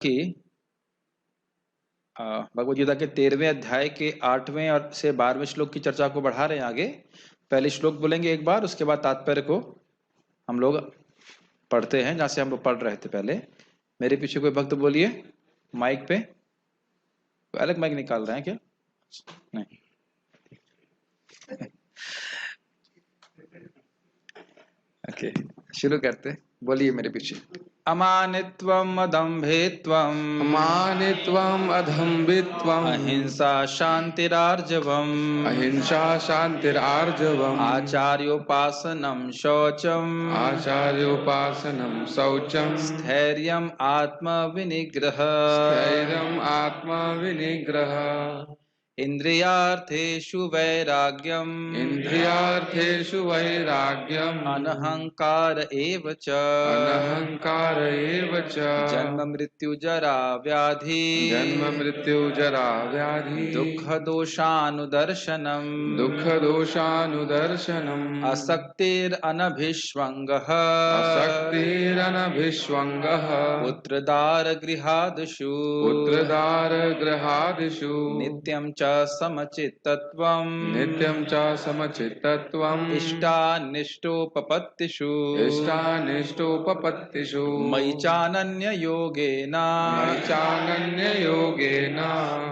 कि भगवद गीता के 13वें अध्याय के 8वें और से 12वें श्लोक की चर्चा को बढ़ा रहे हैं आगे। पहले श्लोक बोलेंगे एक बार, उसके बाद तात्पर्य को हम लोग पढ़ते हैं जहां से हम लोग पढ़ रहे थे पहले। मेरे पीछे कोई भक्त बोलिए माइक पे। अलग माइक निकाल रहे हैं क्या? नहीं। ओके, शुरू करते। बोलिए मेरे पीछे। अमानित्वम अदम्भित्वम अमानित्वम अधम्बित्वम अहिंसा शांतिरार्जवम अहिंसा शांतिरार्जवम आचार्योपासनम शौचम आचार्योपासनम शौचम स्थैर्यम आत्मविनिग्रह स्थैर्यम आत्मविनिग्रह इंद्रियार्थेषु वैराग्यम इंद्रियार्थेषु वैराग्यम अनहंकार एव च अनहंकार एव च जन्म मृत्यु जरा व्याधि जन्म मृत्यु जरा व्याधि दुख दोषानुदर्शनम दुख दोषानुदर्शनम असक्तिर अनभिष्वंगः असक्तिरनभिष्वंगः पुत्रदार गृहादिषु पुत्रदार गृहादिषु नित्यं च समचित्तत्वम् नित्यं च समचित्तत्वम् इष्टानिष्टोपपत्तिषु इष्टानिष्टोपपत्तिषु मयि चानन्ययोगेन मयि चानन्ययोगेन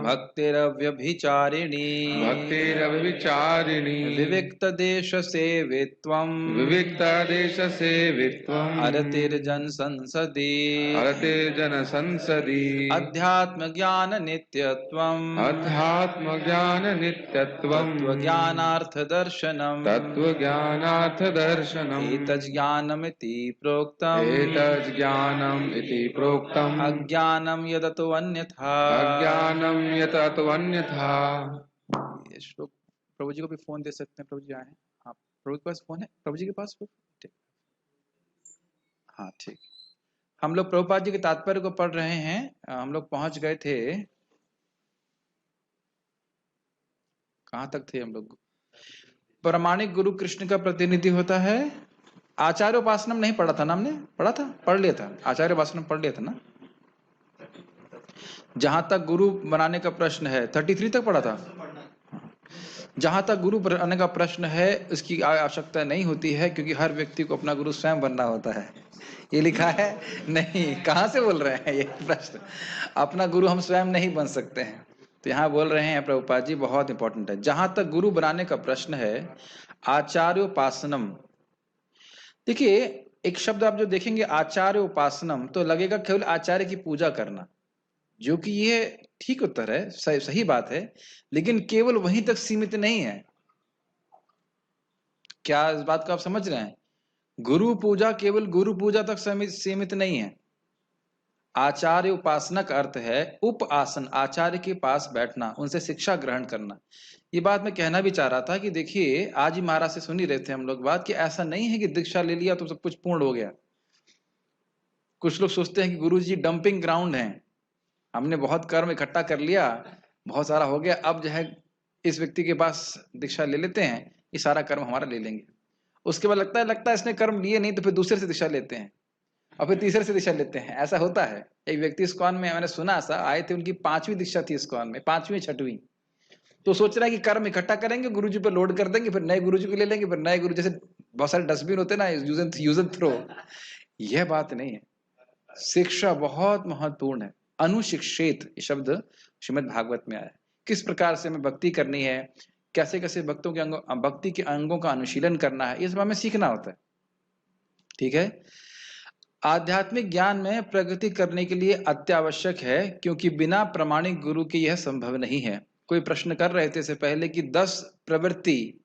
भक्तिरव्यभिचारिणी भक्तिरव्यभिचारिणी विविक्तदेशसेवित्वम् विविक्तदेशसेवित्वम् अरतिर्जनसंसदि अरतिर्जनसंसदि अध्यात्मज्ञाननित्यत्वम् अध्यात्मज्ञाननित्यत्वम् तत्त्वज्ञानार्थदर्शनम् तत्त्वज्ञानार्थदर्शनम् एतज्ज्ञानमिति प्रोक्तम् एतज्ज्ञानम् इति प्रोक्तम् अज्ञानं यदतो अन्यथा अज्ञानं यत अन्यथा। ये श्लोक प्रभु जी को भी फोन दे सकते हैं। प्रभु जी आए हैं। हाँ, प्रभु के पास फोन है। प्रभु जी के पास फोन? ठीक। हाँ ठीक। हम लोग प्रभुपाद जी के तात्पर्य को पढ़ रहे हैं। हम लोग पहुंच गए थे, कहां तक थे हम लोग? प्रामाणिक गुरु कृष्ण का प्रतिनिधि होता है। आचार्य उपासनम नहीं पढ़ा था ना हमने? पढ़ा था, पढ़ लिया था। आचार्य उपासनम पढ़ लिया था ना। जहां तक गुरु बनाने का प्रश्न है 33 तक पढ़ा था। जहां तक गुरु बनाने का प्रश्न है उसकी आवश्यकता नहीं होती है, क्योंकि हर व्यक्ति को अपना गुरु स्वयं बनना होता है। ये लिखा है नहीं? कहां से बोल रहे हैं ये प्रश्न? अपना गुरु हम स्वयं नहीं बन सकते हैं। तो यहाँ बोल रहे हैं प्रभुपाद जी, बहुत इंपॉर्टेंट है। जहां तक गुरु बनाने का प्रश्न है, आचार्योपासनम। देखिए, एक शब्द आप जो देखेंगे आचार्य उपासनम, तो लगेगा केवल आचार्य की पूजा करना, जो कि ये ठीक उत्तर है, सही बात है, लेकिन केवल वहीं तक सीमित नहीं है। क्या इस बात को आप समझ रहे हैं? गुरु पूजा केवल गुरु पूजा तक सीमित नहीं है। आचार्य उपासना का अर्थ है उप आसन, आचार्य के पास बैठना, उनसे शिक्षा ग्रहण करना। ये बात मैं कहना भी चाह रहा था कि देखिए, आज ही महाराज से सुन ही रहे थे हम लोग बात, कि ऐसा नहीं है कि दीक्षा ले लिया तो सब कुछ पूर्ण हो गया। कुछ लोग सोचते हैं कि गुरु जी डंपिंग ग्राउंड है, हमने बहुत कर्म इकट्ठा कर लिया, बहुत सारा हो गया, अब जो है इस व्यक्ति के पास दीक्षा ले लेते हैं, ये सारा कर्म हमारा ले लेंगे। उसके बाद लगता है इसने कर्म लिए नहीं, तो फिर दूसरे से दीक्षा लेते हैं और फिर तीसरे से दीक्षा लेते हैं। ऐसा होता है। एक व्यक्ति इस्कॉन में, मैंने सुना ऐसा, आए थे, उनकी 5वीं दीक्षा थी इस्कॉन में, 5वीं 6वीं। तो सोच रहा है कि कर्म इकट्ठा करेंगे, गुरुजी पे लोड कर देंगे, फिर नए गुरुजी को ले लेंगे, फिर नए गुरु, जैसे बहुत सारे डस्टबिन होते हैं ना, यूज एंड थ्रो। यह बात नहीं है। शिक्षा बहुत महत्वपूर्ण है। अनुशिक्षित ये शब्द श्रीमद् भागवत में आया है। किस प्रकार से हमें भक्ति करनी है, कैसे कैसे भक्तों के भक्ति के अंगों का अनुशीलन करना है, ये सब हमें सीखना होता है। ठीक है। आध्यात्मिक ज्ञान में प्रगति करने के लिए अत्यावश्यक है, क्योंकि बिना प्रामाणिक गुरु के यह संभव नहीं है। कोई प्रश्न कर रहे थे इससे पहले कि 10 प्रवृत्ति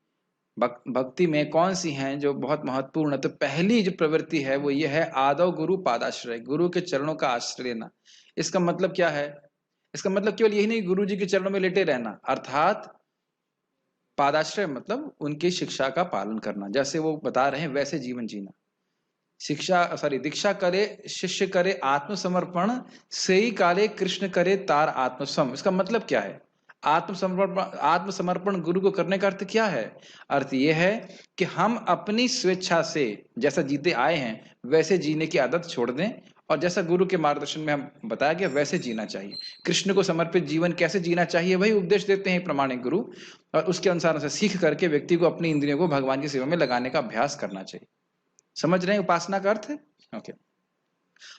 भक्ति में कौन सी हैं जो बहुत महत्वपूर्ण है। तो पहली जो प्रवृत्ति है वो ये है, आदौ गुरु पादाश्रय, गुरु के चरणों का आश्रय लेना। इसका मतलब क्या है? इसका मतलब केवल यही नहीं गुरु जी के चरणों में लेटे रहना, अर्थात पादाश्रय मतलब उनकी शिक्षा का पालन करना, जैसे वो बता रहे हैं वैसे जीवन जीना। दीक्षा करे शिष्य करे आत्मसमर्पण, से ही काले कृष्ण करे तार आत्मसम। इसका मतलब क्या है? आत्मसमर्पण गुरु को करने का अर्थ क्या है? अर्थ यह है कि हम अपनी स्वेच्छा से जैसा जीते आए हैं वैसे जीने की आदत छोड़ दें और जैसा गुरु के मार्गदर्शन में हम बताया गया वैसे जीना चाहिए। कृष्ण को समर्पित जीवन कैसे जीना चाहिए वही उपदेश देते हैं प्रामाणिक गुरु, और उसके अनुसार से सीख करके व्यक्ति को अपनी इंद्रियों को भगवान की सेवा में लगाने का अभ्यास करना चाहिए। समझ रहे हैं उपासना का अर्थ है? ओके।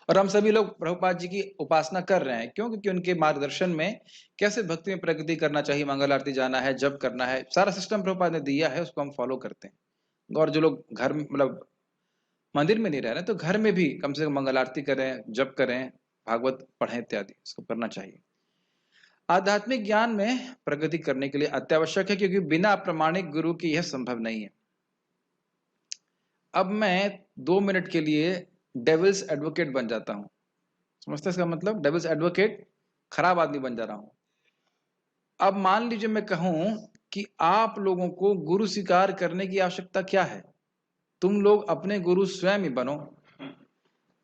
और हम सभी लोग प्रभुपाद जी की उपासना कर रहे हैं, क्यों? क्योंकि उनके मार्गदर्शन में कैसे भक्ति में प्रगति करना चाहिए, मंगल आरती जाना है, जप करना है, सारा सिस्टम प्रभुपाद ने दिया है, उसको हम फॉलो करते हैं। और जो लोग घर में मतलब मंदिर में नहीं रह रहे तो घर में भी कम से कम मंगल आरती करें, जप करें, भागवत पढ़ें इत्यादि, इसको करना चाहिए। आध्यात्मिक ज्ञान में प्रगति करने के लिए अत्यावश्यक है, क्योंकि बिना प्रमाणिक गुरु की यह संभव नहीं है। अब मैं 2 मिनट के लिए डेविल्स एडवोकेट बन जाता हूं। समझते हैं इसका मतलब? डेविल्स एडवोकेट, खराब आदमी बन जा रहा हूं। अब मान लीजिए मैं कहूं कि आप लोगों को गुरु स्वीकार करने की आवश्यकता क्या है, तुम लोग अपने गुरु स्वयं ही बनो।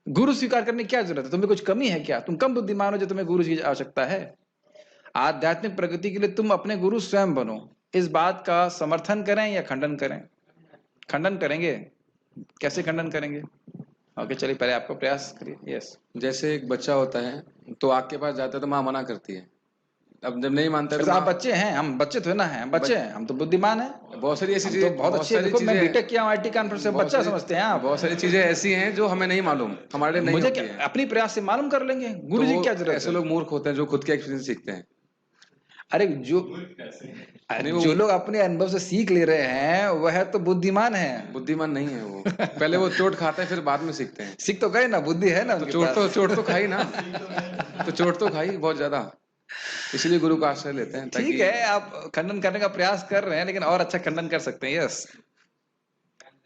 गुरु स्वीकार करने की क्या जरूरत है? तुम्हें कुछ कमी है क्या? तुम कम बुद्धिमान हो जो तुम्हें गुरु की आवश्यकता है? आध्यात्मिक प्रगति के लिए तुम अपने गुरु स्वयं बनो। इस बात का समर्थन करें या खंडन करें? खंडन करेंगे। कैसे खंडन करेंगे? ओके, चलिए पहले आपको प्रयास करिए। यस। जैसे एक बच्चा होता है तो आग के पास जाता है तो माँ मना करती है, अब जब नहीं मानता है तो आप माँ, बच्चे हैं, हम बच्चे थोड़े ना हैं, हम बच्चे हैं, हम तो बुद्धिमान हैं। बहुत सारी ऐसी हम तो चीजें, बहुत अच्छे, देखो मैं बीटेक किया हूं आईटी कानपुर से, बच्चा समझते हैं आप। बहुत सारी चीजें ऐसी हैं जो हमें नहीं मालूम, हमारे नहीं मुझे होती क्या, हैं। अपनी प्रयास से मालूम कर लेंगे, गुरु जी तो क्या जरूरत ऐसे है? लोग मूर्ख होते हैं जो खुद के एक्सपीरियंस सीखते हैं। अरे जो नहीं, वो जो लोग अपने अनुभव से सीख ले रहे हैं वह तो बुद्धिमान है। बुद्धिमान नहीं है वो, पहले वो चोट खाता है फिर बाद में सीखते हैं। सीख तो गए ना, बुद्धि है ना तो उनके पास। चोट तो खाई ना, तो चोट तो खाई बहुत ज्यादा, इसीलिए गुरु का आश्रय लेते हैं ताकि। ठीक है, आप खंडन करने का प्रयास कर रहे हैं, लेकिन और अच्छा खंडन कर सकते हैं। यस,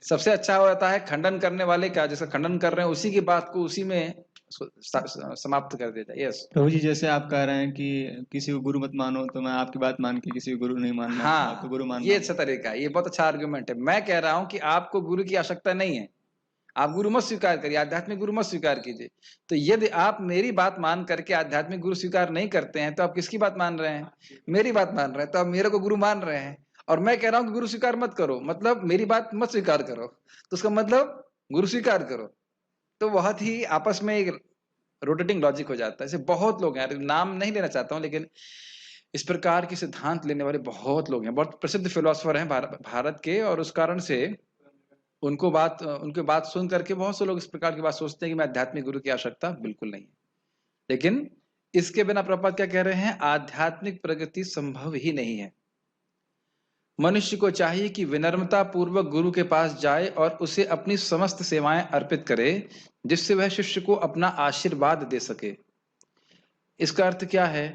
सबसे अच्छा होता है खंडन करने वाले का, जैसे खंडन कर रहे हैं उसी की बात को उसी में समाप्त कर देता है। यस प्रभु जी, जैसे आप कह रहे हैं कि किसी को गुरु मत मानो, तो मैं आपकी बात मान के किसी को गुरु नहीं मानना, आपको गुरु हाँ, मानना। ये अच्छा तरीका है, ये बहुत अच्छा आर्गुमेंट है। मैं कह रहा हूं कि आपको गुरु की आवश्यकता नहीं है, आप गुरु मत स्वीकार करिए, आध्यात्मिक गुरु मत स्वीकार कीजिए। तो यदि आप मेरी बात मान करके आध्यात्मिक गुरु स्वीकार नहीं करते हैं तो आप किसकी बात मान रहे हैं? मेरी बात मान रहे हैं, तो आप मेरे को गुरु मान रहे हैं। और मैं कह रहा हूं कि गुरु स्वीकार मत करो, मतलब मेरी बात मत स्वीकार करो, तो उसका मतलब गुरु स्वीकार करो। तो बहुत ही आपस में एक रोटेटिंग लॉजिक हो जाता है। ऐसे बहुत लोग हैं, नाम नहीं लेना चाहता हूं, लेकिन इस प्रकार के सिद्धांत लेने वाले बहुत लोग हैं, बहुत प्रसिद्ध फिलोसोफर हैं भारत के, और उस कारण से उनकी बात सुन करके बहुत से लोग इस प्रकार की बात सोचते हैं कि मैं आध्यात्मिक गुरु की आवश्यकता बिल्कुल नहीं है। लेकिन इसके बिना प्रभुपाद क्या कह रहे हैं? आध्यात्मिक प्रगति संभव ही नहीं है। मनुष्य को चाहिए कि विनम्रता पूर्वक गुरु के पास जाए और उसे अपनी समस्त सेवाएं अर्पित करे, जिससे वह शिष्य को अपना आशीर्वाद दे सके। इसका अर्थ क्या है?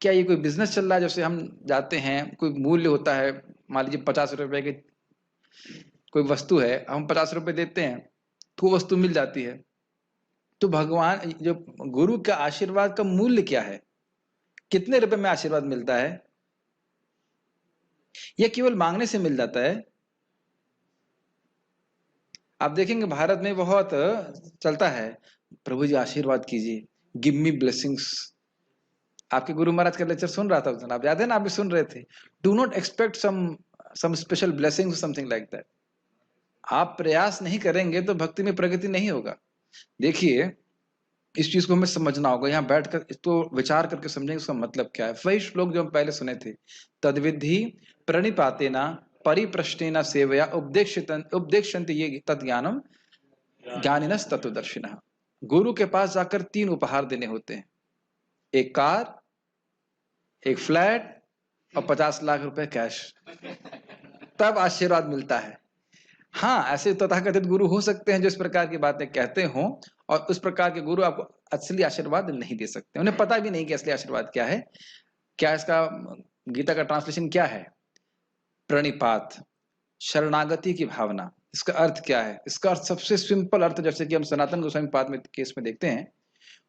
क्या ये कोई बिजनेस चल रहा है? जैसे हम जाते हैं, कोई मूल्य होता है, मान लीजिए 50 रुपए की कोई वस्तु है, हम 50 रुपए देते हैं तो वो वस्तु मिल जाती है। तो भगवान, जो गुरु का आशीर्वाद का मूल्य क्या है? कितने रुपए में आशीर्वाद मिलता है? यह केवल मांगने से मिल जाता है? आप देखेंगे भारत में बहुत चलता है, प्रभु जी आशीर्वाद कीजिए, गिव मी ब्लेसिंग्स। आपके गुरु महाराज का लेक्चर सुन रहा था उस दिन, आप याद है ना, आप भी सुन रहे थे। Do not expect some special blessings, something like that. आप प्रयास नहीं करेंगे तो भक्ति में प्रगति नहीं होगा। देखिए, इस चीज को हमें समझना होगा, यहाँ बैठकर इसको विचार करके समझेंगे उसका मतलब क्या है। वही श्लोक जो हम पहले सुने थे, तद्विधि प्रणिपातेना परिप्रश्नेन सेवया उपदेक्षन्ति ये तद्ज्ञानम ज्ञानिनस् तत्वदर्शिनः। गुरु के पास जाकर 3 उपहार देने होते हैं, एक कार, एक फ्लैट और 50 लाख रुपए कैश, तब आशीर्वाद मिलता है। हाँ, ऐसे तथाकथित गुरु हो सकते हैं जो इस प्रकार की बातें कहते हों, और उस प्रकार के गुरु आपको असली आशीर्वाद नहीं दे सकते। उन्हें पता भी नहीं कि असली आशीर्वाद क्या है। क्या इसका गीता का ट्रांसलेशन क्या है? प्रणिपात, शरणागति की भावना। इसका अर्थ क्या है? इसका अर्थ सबसे सिंपल अर्थ, जैसे कि हम सनातन गोस्वामी पाद में केस में देखते हैं,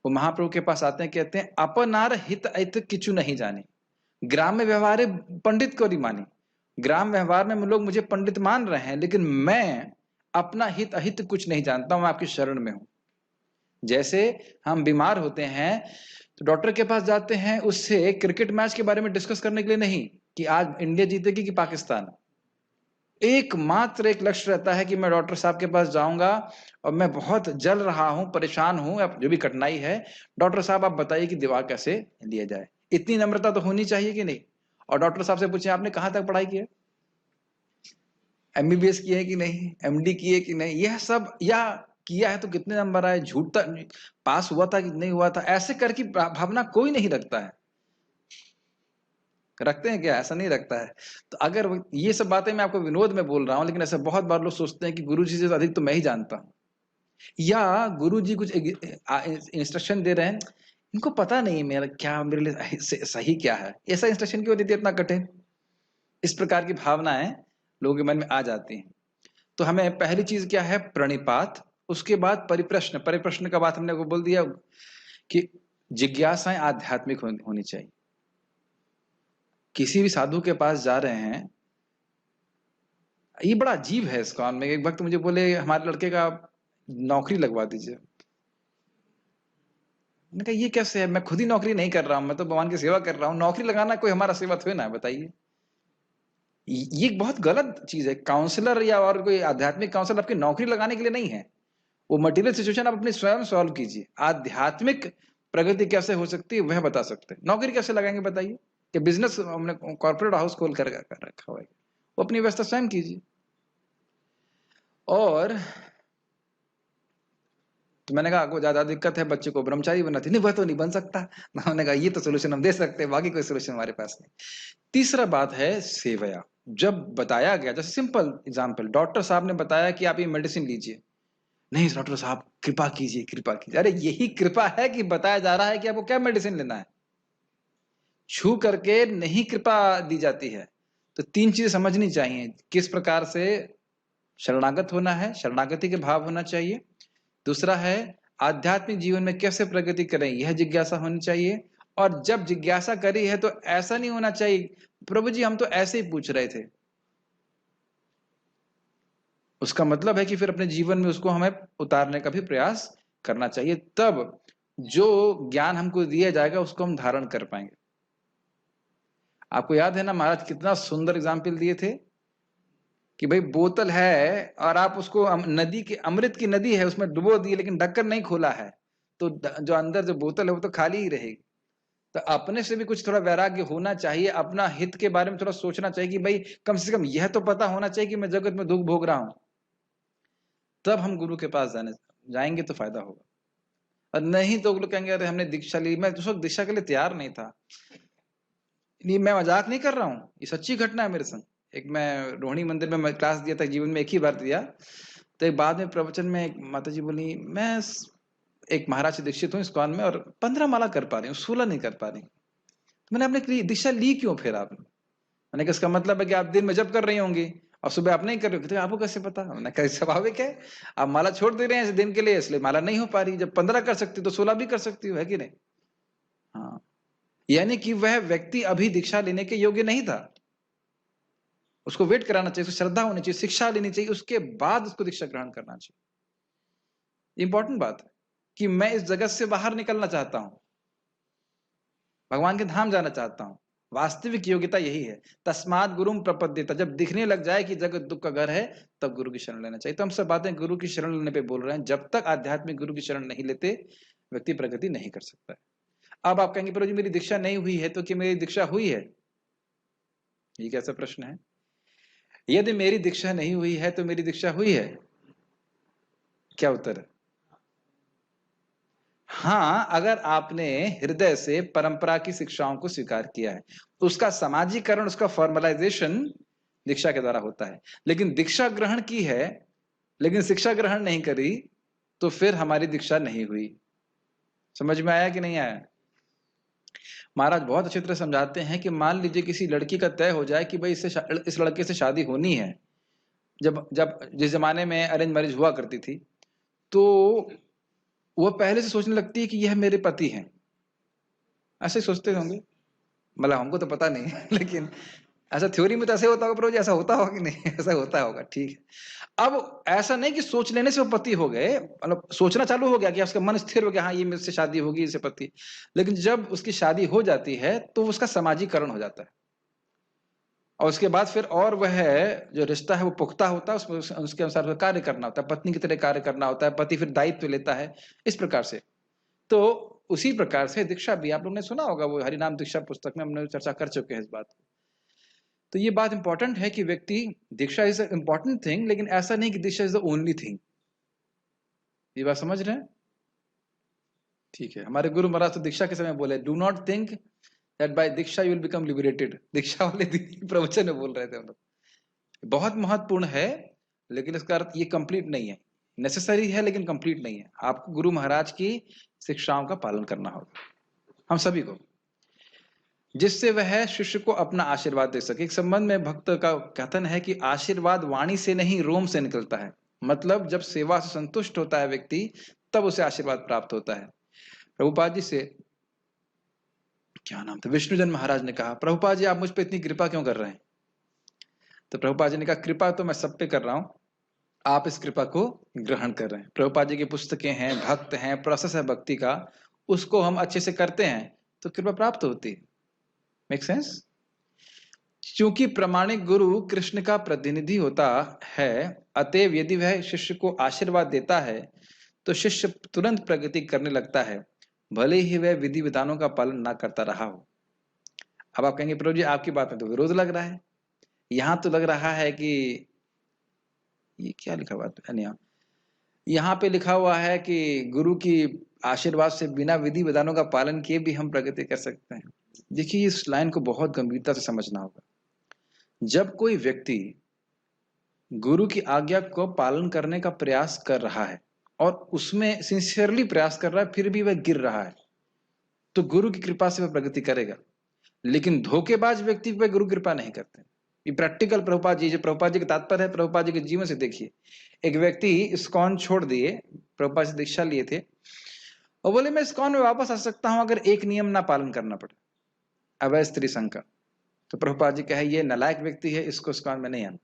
वो महाप्रभु के पास आते हैं, कहते हैं अपनार हित अहित किचु नहीं जाने, ग्राम्य व्यवहार पंडित को नहीं मानी। ग्राम व्यवहार में लोग मुझे पंडित मान रहे हैं, लेकिन मैं अपना हित अहित कुछ नहीं जानता हूं, मैं आपकी शरण में हूं। जैसे हम बीमार होते हैं तो डॉक्टर के पास जाते हैं, उससे क्रिकेट मैच के बारे में डिस्कस करने के लिए नहीं कि आज इंडिया जीतेगी कि पाकिस्तान, एकमात्र एक लक्ष्य रहता है कि मैं डॉक्टर साहब के पास जाऊंगा और मैं बहुत जल रहा हूं, परेशान हूं, अब जो भी कठिनाई है, डॉक्टर साहब आप बताइए कि दवा कैसे लिया जाए। इतनी नम्रता तो होनी चाहिए कि नहीं? और डॉक्टर साहब से पूछे आपने कहां तक पढ़ाई की है, एमबीबीएस की है कि नहीं, एमडी की है कि नहीं, यह सब, या किया है तो कितने नंबर आए, झूठता पास हुआ था कि नहीं हुआ था, ऐसे करके भावना कोई नहीं रखता है। रखते हैं क्या? ऐसा नहीं रखता है। तो अगर ये सब बातें मैं आपको विनोद में बोल रहा हूं, लेकिन ऐसा बहुत बार लोग सोचते हैं कि गुरुजी से अधिक तो मैं ही जानता हूं, या गुरुजी कुछ इंस्ट्रक्शन दे रहे हैं, इनको पता नहीं मेरा क्या, मेरे लिए सही क्या है, ऐसा इंस्ट्रक्शन क्यों देती है इतना कठिन? इस प्रकार की भावनाएं लोगों के मन में आ जाती हैं। तो हमें पहली चीज क्या है? प्रणिपात। उसके बाद परिप्रश्न। परिप्रश्न का बात हमने को बोल दिया कि जिज्ञासाएं आध्यात्मिक होनी चाहिए। किसी भी साधु के पास जा रहे हैं, ये बड़ा अजीब है इस्कॉन में। एक वक्त मुझे बोले हमारे लड़के का नौकरी लगवा दीजिए। मैंने कहा ये कैसे है, मैं खुद ही नौकरी नहीं कर रहा हूं, मैं तो भगवान की सेवा कर रहा हूं, नौकरी लगाना कोई हमारा सेवा थोड़ी ना है, बताइए। ये बहुत गलत चीज है। काउंसलर या और कोई आध्यात्मिक काउंसलर आपकी नौकरी लगाने के लिए नहीं है। वो मटेरियल सिचुएशन आप अपनी स्वयं सॉल्व कीजिए। आध्यात्मिक प्रगति कैसे हो सकती है वह बता सकते हैं। नौकरी कैसे लगाएंगे बताइए? कि बिजनेस हमने कॉर्पोरेट हाउस खोल कर रखा हुआ है, वो अपनी व्यवस्था स्वयं कीजिए। और तो मैंने कहा आपको ज्यादा दिक्कत है बच्चे को ब्रह्मचारी बनाती, नहीं वह तो नहीं बन सकता। मैंने कहा ये तो सोल्यूशन हम दे सकते हैं, बाकी कोई सोल्यूशन हमारे पास नहीं। तीसरा बात है सेवया। जब बताया गया, जैसे सिंपल एग्जांपल, डॉक्टर साहब ने बताया कि आप ये मेडिसिन लीजिए, नहीं डॉक्टर साहब कृपा कीजिए, कृपा कीजिए। अरे यही कृपा है कि बताया जा रहा है कि आपको क्या मेडिसिन लेना है, छू करके नहीं कृपा दी जाती है। तो तीन चीजें समझनी चाहिए। किस प्रकार से शरणागत होना है, शरणागति के भाव होना चाहिए। दूसरा है आध्यात्मिक जीवन में कैसे प्रगति करें, यह जिज्ञासा होनी चाहिए। और जब जिज्ञासा करी है तो ऐसा नहीं होना चाहिए प्रभु जी हम तो ऐसे ही पूछ रहे थे। उसका मतलब है कि फिर अपने जीवन में उसको हमें उतारने का भी प्रयास करना चाहिए, तब जो ज्ञान हमको दिया जाएगा उसको हम धारण कर पाएंगे। आपको याद है ना महाराज कितना सुंदर एग्जाम्पल दिए थे कि भाई बोतल है और आप उसको नदी की, अमृत की नदी है, उसमें डुबो दिए लेकिन ढक्कन नहीं खोला है, तो जो अंदर जो बोतल है वो तो खाली ही रहेगी। तो अपने से भी कुछ थोड़ा वैराग्य होना चाहिए, अपना हित के बारे में थोड़ा सोचना चाहिए कि भाई कम से कम यह तो पता होना चाहिए कि मैं जगत में दुख भोग रहा हूं। तब हम गुरु के पास जाएंगे तो फायदा होगा। और नहीं तो लोग कहेंगे अरे हमने दीक्षा ली, मैं उस वक्त दीक्षा के लिए तैयार नहीं था। नहीं मैं मजाक नहीं कर रहा हूँ, ये सच्ची घटना है मेरे संग। एक मैं रोहिणी मंदिर में मैं क्लास दिया था, जीवन में एक ही बार दिया। तो एक बाद में प्रवचन में एक माता जी बोली मैं एक महाराज से दीक्षित हूँ इस्कॉन में और 15 माला कर पा रही हूँ, 16 नहीं कर पा रही। तो मैंने अपने दीक्षा ली क्यों फिर आपने? मैंने कहा इसका मतलब है कि आप दिन में जब कर रही होंगी और सुबह आप नहीं कर रहे हो। तो आपको कैसे पता? मैंने कहा स्वाभाविक है, आप माला छोड़ दे रहे हैं इस दिन के लिए, इसलिए माला नहीं हो पा रही। जब 15 कर सकती तो 16 भी कर सकती हो, है कि नहीं? हाँ, यानी कि वह व्यक्ति अभी दीक्षा लेने के योग्य नहीं था, उसको वेट कराना चाहिए, उसको श्रद्धा होनी चाहिए, शिक्षा लेनी चाहिए, उसके बाद उसको दीक्षा ग्रहण करना चाहिए। इंपॉर्टेंट बात है कि मैं इस जगत से बाहर निकलना चाहता हूं, भगवान के धाम जाना चाहता हूं, वास्तविक योग्यता यही है। तस्मात् गुरुम प्रपद्येत, जब दिखने लग जाए कि जगत दुख का घर है तब गुरु की शरण लेना चाहिए। तो हम सब बातें गुरु की शरण लेने पे बोल रहे हैं। जब तक आध्यात्मिक गुरु की शरण नहीं लेते व्यक्ति प्रगति नहीं कर सकता है। अब आप कहेंगे प्रभु जी मेरी दीक्षा नहीं हुई है, तो क्या मेरी दीक्षा हुई है? ये कैसा प्रश्न है? यदि मेरी दीक्षा नहीं हुई है तो मेरी दीक्षा हुई है? क्या उत्तर है? हाँ, अगर आपने हृदय से परंपरा की शिक्षाओं को स्वीकार किया है, उसका समाजीकरण, उसका फॉर्मलाइजेशन दीक्षा के द्वारा होता है। लेकिन दीक्षा ग्रहण की है लेकिन शिक्षा ग्रहण नहीं करी तो फिर हमारी दीक्षा नहीं हुई। समझ में आया कि नहीं आया? महाराज बहुत अच्छी तरह समझाते हैं कि मान लीजिए किसी लड़की का तय हो जाए कि भाई इस लड़के से शादी होनी है। जब जब जिस जमाने में अरेंज मैरिज हुआ करती थी तो वह पहले से सोचने लगती है कि यह मेरे पति हैं। ऐसे सोचते होंगे, मतलब हमको तो पता नहीं है लेकिन ऐसा थ्योरी में तो ऐसे होता होगा। प्रभु जी ऐसा होता होगा कि नहीं? ऐसा होता होगा, ठीक है। अब ऐसा नहीं कि सोच लेने से वो पति हो गए, मतलब सोचना चालू हो गया कि उसका मन स्थिर हो गया, हाँ ये मुझसे शादी होगी, इससे पति। लेकिन जब उसकी शादी हो जाती है तो उसका समाजीकरण हो जाता है। और उसके बाद फिर और वह जो रिश्ता है वो पुख्ता होता है, उसमें उसके अनुसार कार्य करना होता है, पत्नी की तरह कार्य करना होता है, पति फिर दायित्व लेता है इस प्रकार से। तो उसी प्रकार से दीक्षा भी आप लोगों ने सुना होगा, वो हरिनाम दीक्षा पुस्तक में हमने चर्चा कर चुके हैं इस बात को। तो ये बात इंपॉर्टेंट है कि व्यक्ति, दीक्षा इज अ इंपॉर्टेंट थिंग, लेकिन ऐसा नहीं कि दीक्षा इज द ओनली थिंग। ये बात समझ रहे हैं? ठीक है। हमारे गुरु महाराज तो दीक्षा के समय बोले, do not think that by diksha you will become liberated. दीक्षा वाले प्रवचन में बोल रहे थे हम लोग। बहुत महत्वपूर्ण है, लेकिन इसका अर्थ ये कंप्लीट नहीं है। नेसेसरी है लेकिन कंप्लीट नहीं है। आपको गुरु महाराज की शिक्षाओं का पालन करना होगा, हम सभी को, जिससे वह शिष्य को अपना आशीर्वाद दे सके। एक संबंध में भक्त का कथन है कि आशीर्वाद वाणी से नहीं रोम से निकलता है। मतलब जब सेवा से संतुष्ट होता है व्यक्ति, तब उसे आशीर्वाद प्राप्त होता है। प्रभुपाद जी से, क्या नाम था, विष्णुजन महाराज ने कहा, प्रभुपाद जी आप मुझ पर इतनी कृपा क्यों कर रहे हैं? तो प्रभुपाद जी ने कहा, कृपा तो मैं सब पे कर रहा हूं, आप इस कृपा को ग्रहण कर रहे हैं। प्रभुपाद जी की पुस्तकें हैं, भक्त हैं, प्रोसेस है भक्ति का, उसको हम अच्छे से करते हैं तो कृपा प्राप्त होती है। Make sense? क्योंकि प्रामाणिक गुरु कृष्ण का प्रतिनिधि होता है, अतएव यदि वह शिष्य को आशीर्वाद देता है तो शिष्य तुरंत प्रगति करने लगता है, भले ही वह विधि विधानों का पालन ना करता रहा हो। अब आप कहेंगे, प्रभु जी आपकी बात में तो विरोध लग रहा है, यहां तो लग रहा है कि ये क्या लिखा हुआ है, यहाँ पे लिखा हुआ है कि गुरु की आशीर्वाद से बिना विधि विधानों का पालन किए भी हम प्रगति कर सकते हैं। देखिए इस लाइन को बहुत गंभीरता से समझना होगा। जब कोई व्यक्ति गुरु की आज्ञा को पालन करने का प्रयास कर रहा है और उसमें सिंसियरली प्रयास कर रहा है, फिर भी वह गिर रहा है, तो गुरु की कृपा से वह प्रगति करेगा। लेकिन धोखेबाज व्यक्ति पे गुरु कृपा नहीं करते। ये प्रैक्टिकल प्रभुपाद जी, जो प्रभुपाद जी का तात्पर्य है प्रभुपाद जी के जीवन से देखिए। एक व्यक्ति इस्कॉन छोड़ दिए, प्रभुपाद से दीक्षा लिए थे और बोले मैं इस्कॉन में वापस आ सकता हूं अगर एक नियम ना पालन करना पड़े, अवैध स्त्री संग का। तो प्रभुपाद जी कहे ये नालायक व्यक्ति है, इसको इस्कॉन में नहीं आना।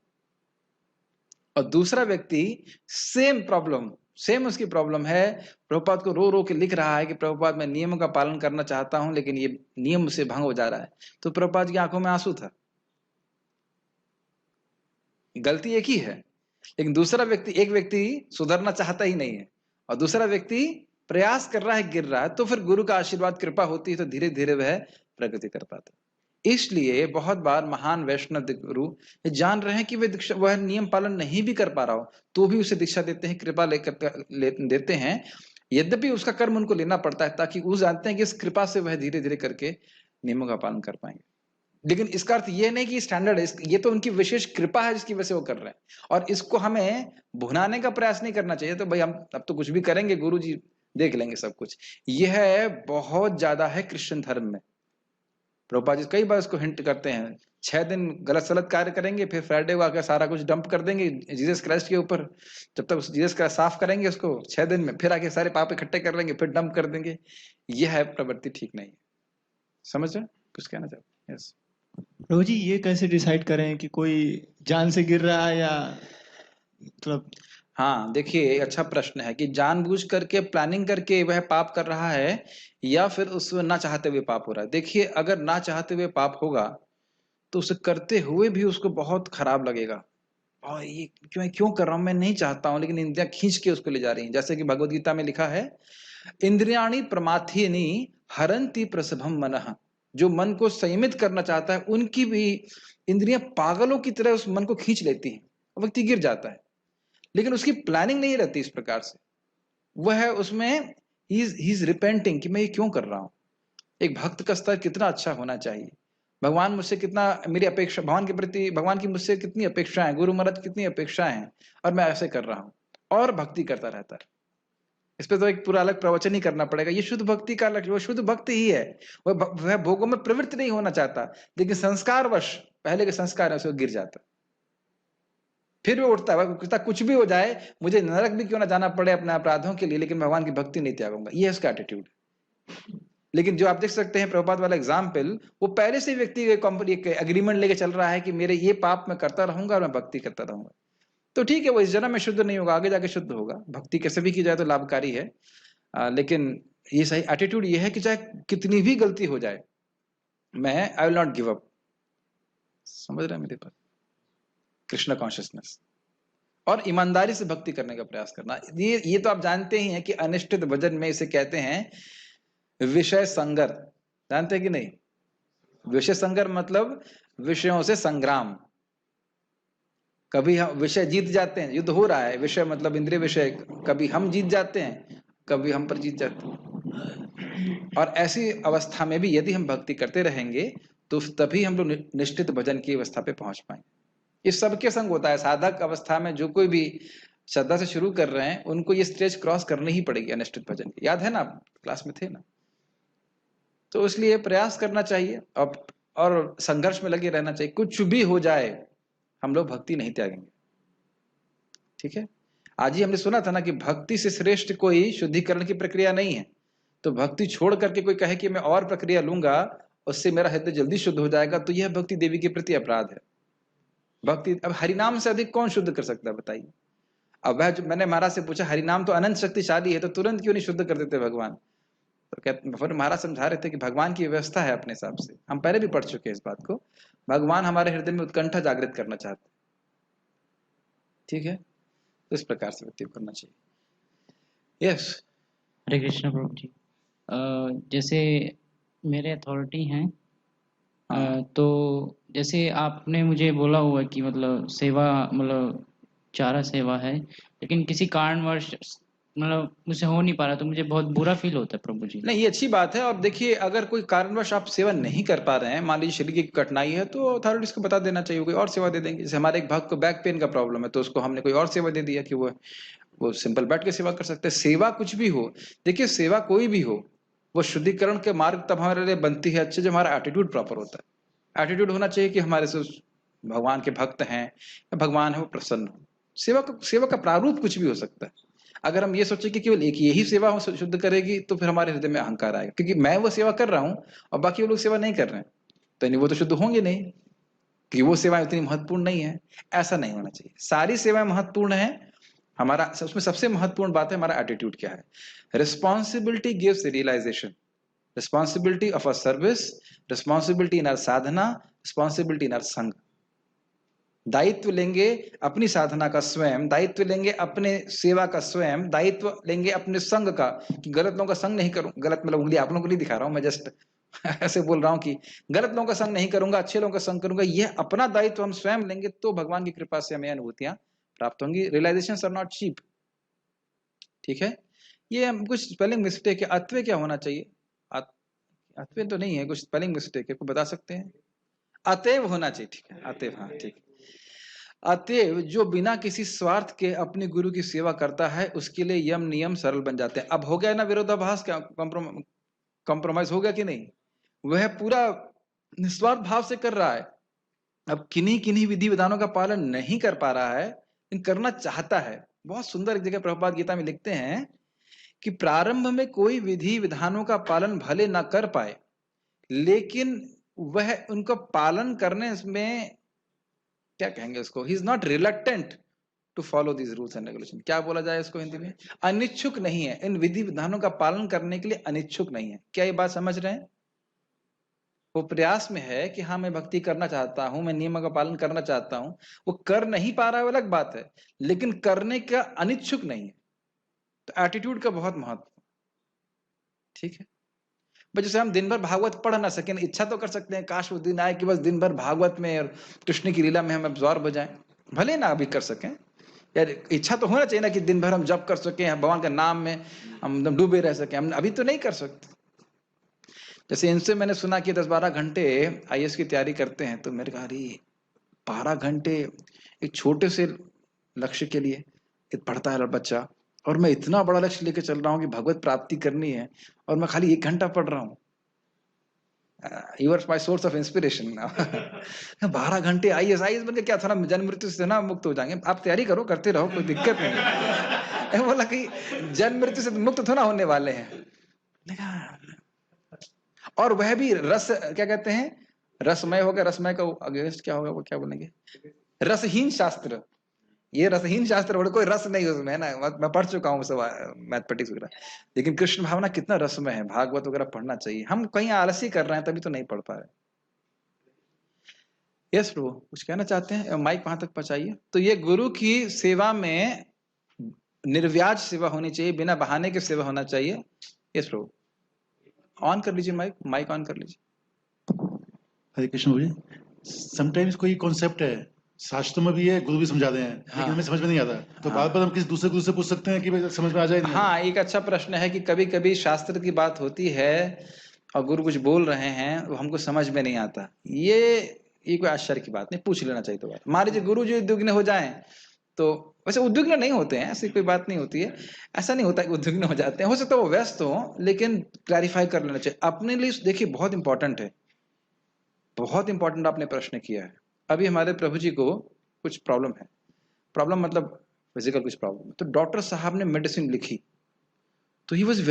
और दूसरा व्यक्ति सेम उसकी प्रॉब्लम है, प्रभुपाद को रो रो के लिख रहा है कि प्रभुपाद मैं नियमों का पालन करना चाहता हूं लेकिन ये नियम से भंग हो जा रहा है। तो प्रभुपाद की आंखों में आंसू था। गलती एक ही है, लेकिन दूसरा व्यक्ति, एक व्यक्ति सुधरना चाहता ही नहीं है और दूसरा व्यक्ति प्रयास कर रहा है, गिर रहा है। तो फिर गुरु का आशीर्वाद कृपा होती है तो धीरे धीरे वह प्रगति कर पाता है। इसलिए बहुत बार महान वैष्णव गुरु जान रहे हैं कि वह नियम पालन नहीं भी कर पा रहा हो तो भी उसे दीक्षा देते हैं, कृपा देते हैं, यद्यपि उसका कर्म उनको लेना पड़ता है ताकि वो जानते हैं कि इस कृपा से वह धीरे धीरे करके नियमों का पालन कर पाएंगे। लेकिन इसका अर्थ ये नहीं कि स्टैंडर्ड है, ये तो उनकी विशेष कृपा है जिसकी वजह से वो कर रहे हैं और इसको हमें भुनाने का प्रयास नहीं करना चाहिए। तो भाई हम अब तो कुछ भी करेंगे, गुरु जी देख लेंगे सब कुछ। यह बहुत ज्यादा है क्रिश्चियन धर्म में। प्रभुपाद जी कई बार इसको हिंट करते हैं, 6 दिन गलत सलत कार्य करेंगे, फिर फ्राइडे को आकर सारा कुछ डंप कर देंगे जीसस क्राइस्ट के ऊपर। जब तक जीसस क्राइस्ट साफ करेंगे उसको 6 दिन में, फिर आके सारे पाप इकट्ठे कर लेंगे, फिर डंप कर देंगे। यह है प्रवृत्ति ठीक नहीं है। समझ रहे कुछ कहना चाहते? यस प्रभु जी ये कैसे डिसाइड करें कि कोई जान से गिर रहा है या मतलब? हाँ देखिए, अच्छा प्रश्न है कि जानबूझ करके प्लानिंग करके वह पाप कर रहा है या फिर उसमें ना चाहते हुए पाप हो रहा है। देखिए अगर ना चाहते हुए पाप होगा तो उसे करते हुए भी उसको बहुत खराब लगेगा, और ये क्यों कर रहा हूं, मैं नहीं चाहता हूं, लेकिन इंद्रियां खींच के उसको ले जा रही हैं। जैसे कि भगवद गीता में लिखा है, इंद्रियाणी प्रमाथीनि हरंती प्रसभम मनः। जो मन को संयमित करना चाहता है उनकी भी इंद्रियां पागलों की तरह उस मन को खींच लेती हैं, व्यक्ति गिर जाता है। लेकिन उसकी प्लानिंग नहीं रहती इस प्रकार से, वह उसमें ही इज रिपेंटिंग कि मैं ये क्यों कर रहा हूं। एक भक्त का स्तर कितना अच्छा होना चाहिए, भगवान मुझसे कितना, मेरी अपेक्षा भगवान के प्रति, भगवान की मुझसे कितनी अपेक्षाएं, गुरु महाराज कितनी अपेक्षाएं हैं, और मैं ऐसे कर रहा हूं और भक्ति करता रहता है। इस पे तो एक पूरा अलग प्रवचन ही करना पड़ेगा। ये शुद्ध भक्ति का लक्ष्य, वो शुद्ध भक्ति ही है। वह भोगों में प्रवृत्त नहीं होना चाहता, लेकिन संस्कारवश पहले के संस्कार है, उसे गिर जाता, फिर वो उठता है, कुछ भी हो जाए, मुझे नरक भी क्यों ना जाना पड़े अपने अपराधों के लिए, लेकिन भगवान की भक्ति नहीं त्यागूंगा। ये है उसका एटीट्यूड। लेकिन जो आप देख सकते हैं प्रभुपाद वाला एग्जाम्पल, वो पहले से व्यक्ति एक एग्रीमेंट लेके चल रहा है कि मेरे ये पाप मैं करता रहूंगा और मैं भक्ति करता रहूंगा। तो ठीक है, वो इस जन्म में शुद्ध नहीं होगा, आगे जाके शुद्ध होगा। भक्ति कैसे भी की जाए तो लाभकारी है, लेकिन ये सही एटीट्यूड ये है कि चाहे कितनी भी गलती हो जाए, मैं I will not give up. समझ रहे हैं मेरी बात? कृष्ण कॉन्शियसनेस और ईमानदारी से भक्ति करने का प्रयास करना। ये तो आप जानते ही हैं कि अनिष्ठित भजन में इसे कहते हैं विषय संगर। जानते हैं कि नहीं? विषय संगर मतलब विषयों से संग्राम। कभी हम विषय जीत जाते हैं, युद्ध हो रहा है, विषय मतलब इंद्रिय विषय, कभी हम जीत जाते हैं, कभी हम पर जीत जाते हैं। और ऐसी अवस्था में भी यदि हम भक्ति करते रहेंगे तो तभी हम लोग निश्चित भजन की अवस्था पे पहुंच पाएंगे। ये सबके संग होता है। साधक अवस्था में जो कोई भी श्रद्धा से शुरू कर रहे हैं उनको ये स्टेज क्रॉस करनी ही पड़ेगी अनिश्चित भजन की। याद है ना, आप क्लास में थे ना? तो इसलिए प्रयास करना चाहिए और संघर्ष में लगे रहना चाहिए। कुछ भी हो जाए हम लोग भक्ति नहीं त्यागेंगे। ठीक है? आज ही हमने सुना था ना कि भक्ति से श्रेष्ठ कोई शुद्धिकरण की प्रक्रिया नहीं है। तो भक्ति छोड़ करके कोई कहे कि मैं और प्रक्रिया लूंगा, उससे मेरा हृदय जल्दी शुद्ध हो जाएगा, तो यह भक्ति देवी के प्रति अपराध है। भक्ति, अब हरिनाम से अधिक कौन शुद्ध कर सकता है बताइए? अब वह जो मैंने महाराज से पूछा, हरिनाम तो अनंत शक्तिशाली है, तो तुरंत क्यों नहीं शुद्ध कर देते भगवान? तो कहते, महाराज समझा रहे थे कि भगवान की व्यवस्था है अपने हिसाब से। हम पहले भी पढ़ चुके हैं इस बात को। भगवान हमारे हृदय में उत्कंठा जागृत करना चाहते हैं। ठीक है? तो इस प्रकार से व्यक्ति करना चाहिए। यस, हरे कृष्ण प्रभु जी। जैसे मेरे अथॉरिटी हैं, तो जैसे आपने मुझे बोला हुआ कि मतलब सेवा, मतलब चारा सेवा है, लेकिन किसी कारणवश मतलब मुझसे हो नहीं पा रहा, तो मुझे बहुत बुरा फील होता है प्रभु जी। नहीं, ये अच्छी बात है। और देखिए, अगर कोई कारणवश आप सेवा नहीं कर पा रहे हैं, मान लीजिए शरीर की कठिनाई है, तो अथॉरिटीज को बता देना चाहिए, कोई और सेवा दे देंगे। जैसे हमारे एक भक्त को बैक पेन का प्रॉब्लम है, तो उसको हमने कोई और सेवा दे दिया कि वो सिंपल बैठ के सेवा कर सकते हैं। सेवा कुछ भी हो, देखिए सेवा कोई भी हो, वो शुद्धिकरण के मार्ग तब हमारे लिए बनती है अच्छे जब हमारा एटीट्यूड प्रॉपर होता है। एटीट्यूड होना चाहिए कि हमारे से भगवान के भक्त हैं या भगवान है वो प्रसन्न हो। सेवा का प्रारूप कुछ भी हो सकता है। अगर हम ये सोचे कि केवल एक यही सेवा हम शुद्ध करेगी, तो फिर हमारे हृदय में अहंकार आएगा, क्योंकि मैं वो सेवा कर रहा हूं और बाकी वो लोग सेवा नहीं कर रहे हैं, तो वो तो शुद्ध होंगे नहीं, कि वो सेवाएं उतनी महत्वपूर्ण नहीं है। ऐसा नहीं होना चाहिए। सारी सेवाएं महत्वपूर्ण है। हमारा उसमें सबसे महत्वपूर्ण बात है हमारा एटीट्यूड क्या है। Responsibility gives realization. Responsibility of a service, responsibility in our sadhana, responsibility in our sang. दायित्व लेंगे अपनी साधना का स्वयं, दायित्व लेंगे अपने सेवा का स्वयं, दायित्व लेंगे अपने संग का, कि गलत लोगों का संग नहीं करूं। गलत मतलब उंगली आप लोगों को नहीं दिखा रहा हूं मैं, जस्ट ऐसे बोल रहा हूं कि गलत लोगों का संग नहीं करूंगा, अच्छे लोगों का संग करूंगा। यह अपना दायित्व हम स्वयं लेंगे तो भगवान की कृपा से हमें अनुभूतियां प्राप्त होंगी। Realizations are not cheap. ठीक है? ये कुछ स्पेलिंग मिस्टेक है। अत्वे क्या होना चाहिए? अत्वे तो नहीं है, कुछ स्पेलिंग मिस्टेक है, कोई बता सकते हैं? अतएव होना चाहिए। ठीक है, अतएव, हाँ ठीक। अतएव जो बिना किसी स्वार्थ के अपने गुरु की सेवा करता है, उसके लिए यम नियम सरल बन जाते हैं। अब हो गया ना विरोधाभास, क्या कॉम्प्रोमाइज हो गया कि नहीं? वह पूरा निस्वार्थ भाव से कर रहा है। अब किन्हीं किन्हीं विधि विधानों का पालन नहीं कर पा रहा है, लेकिन करना चाहता है। बहुत सुंदर एक जगह प्रभुपाद गीता में लिखते हैं कि प्रारंभ में कोई विधि विधानों का पालन भले ना कर पाए, लेकिन वह उनको पालन करने में, क्या कहेंगे उसको, he is not reluctant to follow these rules and regulation. क्या बोला जाए इसको हिंदी में? अनिच्छुक नहीं है, इन विधि विधानों का पालन करने के लिए अनिच्छुक नहीं है। क्या ये बात समझ रहे हैं? वो प्रयास में है कि हाँ मैं भक्ति करना चाहता हूं, मैं नियमों का पालन करना चाहता हूं। वो कर नहीं पा रहा है, वो अलग बात है, लेकिन करने का अनिच्छुक नहीं है। तो एटीट्यूड का बहुत महत्व। ठीक है? जैसे हम दिन भर भागवत पढ़ ना सकें, इच्छा तो कर सकते हैं, काश वो दिन आए कि बस दिन भर भागवत में और कृष्ण की लीला में हम अब्सॉर्ब हो जाएं। भले ना अभी कर सकें, यार इच्छा तो होना चाहिए ना कि दिन भर हम जप कर सकें, भगवान के नाम में हम डूबे रह सकें। हम अभी तो नहीं कर सकते। जैसे इनसे मैंने सुना कि 10-12 घंटे IAS की तैयारी करते हैं, तो मेरे कहा अरे 12 घंटे एक छोटे से लक्ष्य के लिए पढ़ता है बच्चा, और मैं इतना बड़ा लक्ष्य लेके चल रहा हूँ कि भगवत प्राप्ति करनी है, और मैं खाली 1 घंटा पढ़ रहा हूँ। You are my source of inspiration now. 12 घंटे IAS बन के क्या थोड़ा जन्म मृत्यु से ना मुक्त हो जाएंगे? आप तैयारी करो, करते रहो, कोई दिक्कत नहीं। बोला कि जन्म मृत्यु से मुक्त थोड़ा होने वाले हैं। और वह भी रस, क्या कहते हैं, रसमय होगा। रसमय का अगेंस्ट क्या होगा, वो क्या बोलेंगे? रसहीन शास्त्र। ये रसहीन शास्त्र, कोई रस नहीं उसमें है ना। मैं पढ़ चुका हूँ सब मैथमेटिक्स वगैरह, लेकिन कृष्ण भावना कितना रसमय है। भागवत वगैरह पढ़ना चाहिए। हम कहीं आलसी कर रहे हैं तभी तो नहीं पढ़ पा रहे। यस प्रभु, कुछ कहना चाहते हैं? माइक वहां तक पहुंचाइए। तो ये गुरु की सेवा में निर्व्याज सेवा होनी चाहिए, बिना बहाने के सेवा होना चाहिए। यस प्रभु, ऑन कर लीजिए माइक, माइक ऑन कर लीजिए। हरे कृष्ण जी। समटाइम्स कोई कॉन्सेप्ट है, शास्त्र में भी है, गुरु भी समझाते हैं, लेकिन हमें समझ में नहीं आता, तो बार बार हम किसी दूसरे गुरु से पूछ सकते हैं कि भाई समझ में आ जाए? हाँ, एक अच्छा प्रश्न है कि कभी कभी शास्त्र की बात होती है और गुरु कुछ बोल रहे हैं, वो हमको समझ में नहीं आता। ये कोई आश्चर्य की बात नहीं, पूछ लेना चाहिए। तो बात मान लीजिए गुरु जी उद्विग्न हो जाएं, तो वैसे उद्विग्न नहीं होते हैं, ऐसी कोई बात नहीं होती है, ऐसा नहीं होता कि उद्विग्न हो जाते हैं, हो सकता है वो व्यस्त हो, लेकिन क्लैरिफाई कर लेना चाहिए अपने लिए। देखिए बहुत इंपॉर्टेंट है, बहुत इंपॉर्टेंट आपने प्रश्न किया है। अभी हमारे प्रभु जी को कुछ प्रॉब्लम है, प्रॉब्लम मतलब फिजिकल कुछ प्रॉब्लम, तो डॉक्टर साहब ने मेडिसिन लिखी, तो ही वॉज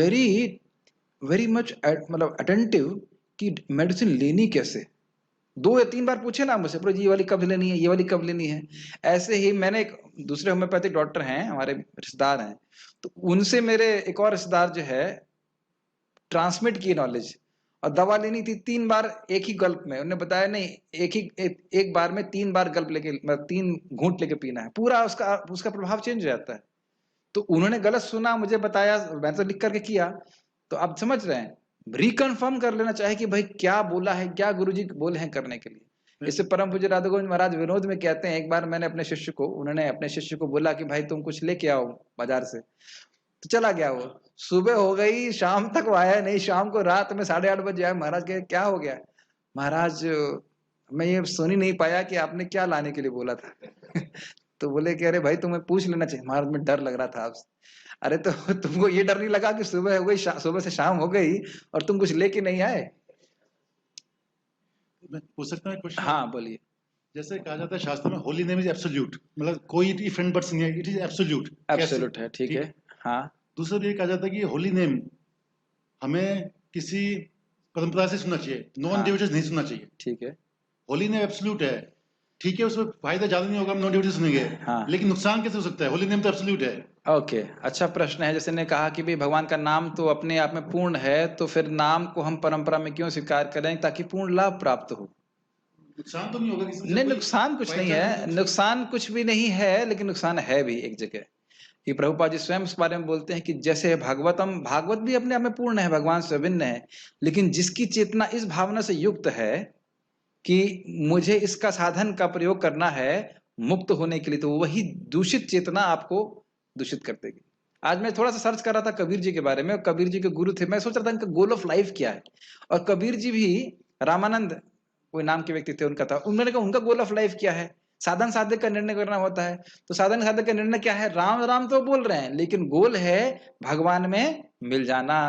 वेरी मच मतलब अटेंटिव कि मेडिसिन लेनी कैसे। 2 या 3 बार पूछे ना मुझसे, प्रभु जी ये वाली कब लेनी है, ये वाली कब लेनी है। ऐसे ही मैंने एक दूसरे होम्योपैथिक डॉक्टर हैं, हमारे रिश्तेदार हैं, तो उनसे मेरे एक और रिश्तेदार जो है ट्रांसमिट की नॉलेज, और दवा लेनी थी 3 बार एक ही गल्प में। उन्होंने बताया नहीं, एक बार में 3 बार गल्प लेके, मतलब 3 घूंट लेके पीना है, पूरा उसका प्रभाव चेंज हो जाता है। तो उन्होंने गलत सुना, मुझे बताया, मैंने तो लिख करके किया। तो आप समझ रहे हैं, रिकन्फर्म कर लेना चाहिए कि भाई क्या बोला है, क्या गुरुजी बोले हैं करने के लिए। इससे परम पूज्य राधा गोविंद महाराज विनोद में कहते हैं, एक बार मैंने उन्होंने अपने शिष्य को बोला कि भाई तुम कुछ लेके आओ बाजार से, तो चला गया वो। सुबह हो गई, शाम तक वो आया नहीं, शाम को रात में 8:30 बजे आया। महाराज कहे क्या हो गया? महाराज मैं ये सुन ही नहीं पाया कि आपने क्या लाने के लिए बोला था। तो बोले कि अरे भाई तुम्हें पूछ लेना चाहिए। महाराज में डर लग रहा था आपसे। अरे तो तुमको ये डर नहीं लगा कि सुबह हो गई, सुबह से शाम हो गई और तुम कुछ लेके नहीं आए? मैं पूछ सकता हूँ क्वेश्चन? हाँ बोलिए। जैसे कहा जाता है शास्त्र में, होली नेम इज एब्सोल्यूट, मतलब कोई इफ एंड बट्स नहीं है, इट इज एब्सोल्यूट। एब्सोल्यूट है, ठीक है। हाँ, दूसरा ये कहा जाता है कि होली नेम हमें किसी परंपरा से सुनना चाहिए, नॉन डिवोटीज नहीं सुनना चाहिए। ठीक है। होली नेम एब्सोल्यूट है, ठीक है, उसमें फायदा ज्यादा नहीं होगा, हम नॉन डिवोटीज सुनेंगे। हाँ। लेकिन नुकसान कैसे हो सकता है? होली नेम तो एब्सोल्यूट है। ओके, अच्छा प्रश्न है। जैसे ने कहा कि भाई भगवान का नाम तो अपने आप में पूर्ण है, तो फिर नाम को हम परंपरा में क्यों स्वीकार करें, ताकि पूर्ण लाभ प्राप्त हो। नुकसान तो नहीं होगा? नहीं, नुकसान कुछ नहीं है, नुकसान कुछ भी नहीं है, लेकिन नुकसान है भी एक जगह। कि प्रभुपाद जी स्वयं इस बारे में बोलते हैं कि जैसे भागवत भी अपने आप में पूर्ण है, भगवान से अभिन्न है, लेकिन जिसकी चेतना इस भावना से युक्त है कि मुझे इसका साधन का प्रयोग करना है मुक्त होने के लिए, तो वही दूषित चेतना आपको दूषित कर देगी। आज मैं थोड़ा सा सर्च कर रहा था कबीर जी के बारे में, कबीर जी के गुरु थे, मैं सोच रहा था इनका गोल ऑफ लाइफ क्या है। और कबीर जी भी, रामानंद कोई नाम के व्यक्ति थे उनका था, उन्होंने कहा उनका गोल ऑफ लाइफ क्या है, साधन साधक का निर्णय करना होता है। तो साधन साधक का निर्णय क्या है? राम राम तो बोल रहे हैं, लेकिन गोल है भगवान में मिल जाना।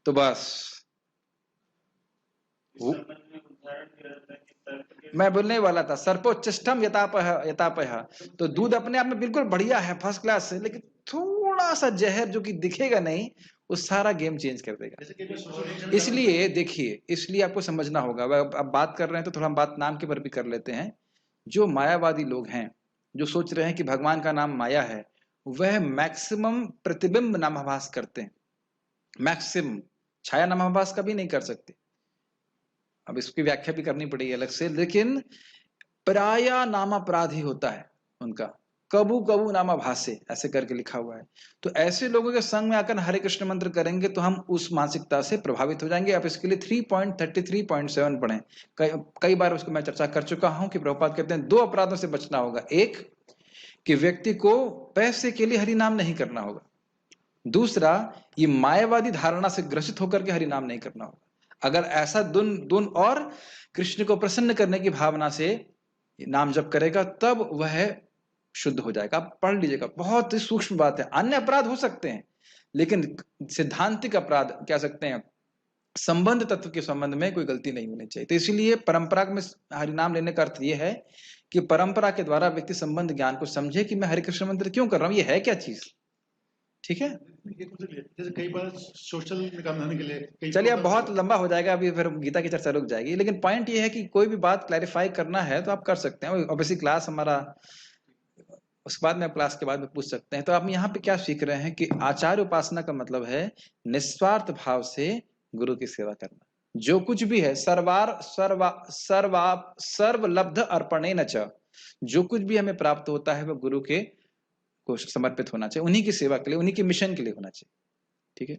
तो बस मैं बोलने वाला था, सर्पोच्चष्टम यतापह। तो दूध अपने आप में बिल्कुल बढ़िया है, फर्स्ट क्लास है, लेकिन थोड़ा सा जहर जो कि दिखेगा नहीं, वो सारा गेम चेंज कर देगा। इसलिए देखिए, इसलिए आपको समझना होगा। अब बात कर रहे हैं तो थोड़ा हम बात नाम के पर भी कर लेते हैं। जो मायावादी लोग हैं, जो सोच रहे हैं कि भगवान का नाम माया है, वह मैक्सिमम प्रतिबिंब नामाभास करते हैं, मैक्सिमम छाया नामाभास कभी नहीं कर सकते। अब इसकी व्याख्या भी करनी पड़ेगी अलग से, लेकिन प्राया नामापराधी होता है उनका, कबू कबू नामाभासे ऐसे करके लिखा हुआ है। तो ऐसे लोगों के संग में आकर हरे कृष्ण मंत्र करेंगे तो हम उस मानसिकता से प्रभावित हो जाएंगे। आप इसके लिए 3.33.7 पढ़ें, कई बार उसको मैं चर्चा कर चुका हूं कि प्रभुपाद कहते हैं 2 अपराधों से बचना होगा। एक कि व्यक्ति को पैसे के लिए हरि नाम नहीं करना होगा, दूसरा ये मायावादी धारणा से ग्रसित होकर के हरि नाम नहीं करना होगा। अगर ऐसा दुन और कृष्ण को प्रसन्न करने की भावना से नाम जप करेगा, तब वह शुद्ध हो जाएगा। आप पढ़ लीजिएगा, बहुत ही सूक्ष्म बात है। अन्य अपराध हो सकते हैं, लेकिन सिद्धांतिक अपराध कह सकते हैं, संबंध तत्व के संबंध में कोई गलती नहीं होनी चाहिए। तो इसीलिए परंपरा में हरिनाम लेने का अर्थ यह है कि परंपरा के द्वारा व्यक्ति संबंध ज्ञान को समझे कि मैं हरे कृष्ण मंत्र क्यों कर रहा हूं, ये है क्या चीज। ठीक है, जैसे कई बार सोशल निकाम के लिए, चलिए अब बहुत लंबा हो जाएगा, अभी फिर गीता की चर्चा रुक जाएगी। लेकिन पॉइंट ये है कि कोई भी बात क्लैरिफाई करना है तो आप कर सकते हैं। ऑब्वियसली क्लास हमारा, उसके बाद में क्लास के बाद में पूछ सकते हैं। तो आप यहाँ पे क्या सीख रहे हैं कि आचार्य उपासना का मतलब है निस्वार्थ भाव से गुरु की सेवा करना। जो कुछ भी है सर्वलब्ध अर्पणे न च, जो कुछ भी हमें प्राप्त होता है वह गुरु के को समर्पित होना चाहिए, उन्हीं की सेवा के लिए, उन्हीं के मिशन के लिए होना चाहिए। ठीक है।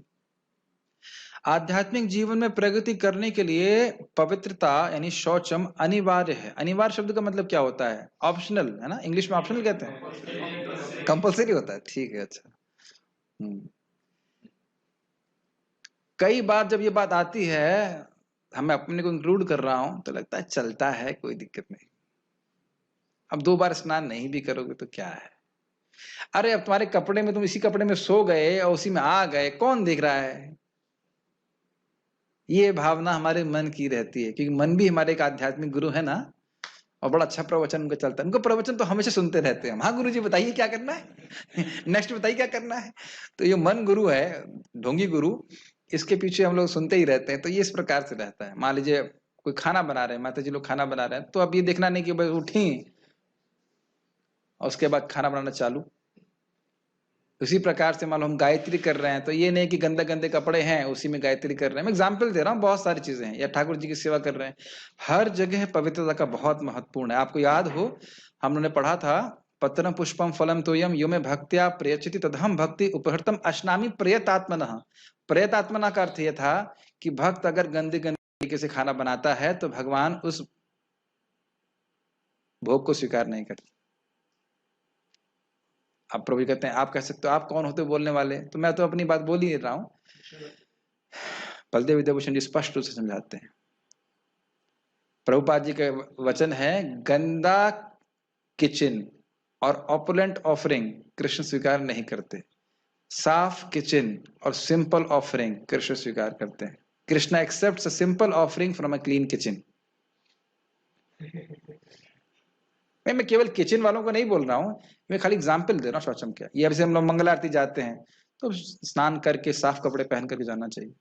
आध्यात्मिक जीवन में प्रगति करने के लिए पवित्रता यानी शौचम अनिवार्य है। अनिवार्य शब्द का मतलब क्या होता है? ऑप्शनल है ना, इंग्लिश में ऑप्शनल कहते हैं, कंपलसरी होता है। ठीक है, अच्छा। कई बार जब ये बात आती है, मैं अपने को इंक्लूड कर रहा हूं, तो लगता है चलता है, कोई दिक्कत नहीं। अब 2 बार स्नान नहीं भी करोगे तो क्या है? अरे अब तुम्हारे कपड़े में, तुम इसी कपड़े में सो गए और उसी में आ गए, कौन देख रहा है? ये भावना हमारे मन की रहती है, क्योंकि मन भी हमारे एक आध्यात्मिक गुरु है ना, और बड़ा अच्छा प्रवचन उनका चलता है। उनका प्रवचन तो हमेशा सुनते रहते हैं, हाँ गुरु जी बताइए क्या करना है, नेक्स्ट बताइए क्या करना है। तो ये मन गुरु है, ढोंगी गुरु, इसके पीछे हम लोग सुनते ही रहते हैं। तो ये इस प्रकार से रहता है। मान लीजिए कोई खाना बना रहे हैं, माता जी लोग खाना बना रहे हैं, तो अब ये देखना नहीं कि बस उठी और उसके बाद खाना बनाना चालू। उसी प्रकार से मान लो हम गायत्री कर रहे हैं, तो ये नहीं कि गंदे गंदे कपड़े हैं उसी में गायत्री कर रहे हैं। मैं एग्जाम्पल दे रहा हूँ, बहुत सारी चीजें हैं। या ठाकुर जी की सेवा कर रहे हैं, हर जगह पवित्रता का बहुत महत्वपूर्ण है। आपको याद हो, हम लोगों ने पढ़ा था, पत्रम पुष्पम फलम तोयम यो में भक्त्या प्रयच्छति तदहम भक्ति उपहृतम अश्नामि प्रयतात्मनः। प्रयतात्मना का अर्थ यह था कि भक्त अगर गंदे गंदे तरीके से खाना बनाता है तो भगवान उस भोग को स्वीकार नहीं करते। अब प्रभु जी कहते हैं, आप कह सकते हो आप कौन होते हो बोलने वाले, तो मैं तो अपनी बात बोल ही रहा हूं। बलदेव विद्याभूषण जी स्पष्ट रूप से समझाते हैं। प्रभुपाद जी का वचन है, गंदा किचन और ऑपुलेंट ऑफरिंग कृष्ण स्वीकार नहीं करते, साफ किचन और सिंपल ऑफरिंग कृष्ण स्वीकार करते हैं। Krishna accepts a simple offering from a clean kitchen. मैं केवल किचन वालों को नहीं बोल रहा हूं, मैं खाली एग्जाम्पल दे रहा हूँ शौचम क्या। ये अभी से हम लोग मंगल आरती जाते हैं तो स्नान करके साफ कपड़े पहन करके जाना चाहिए।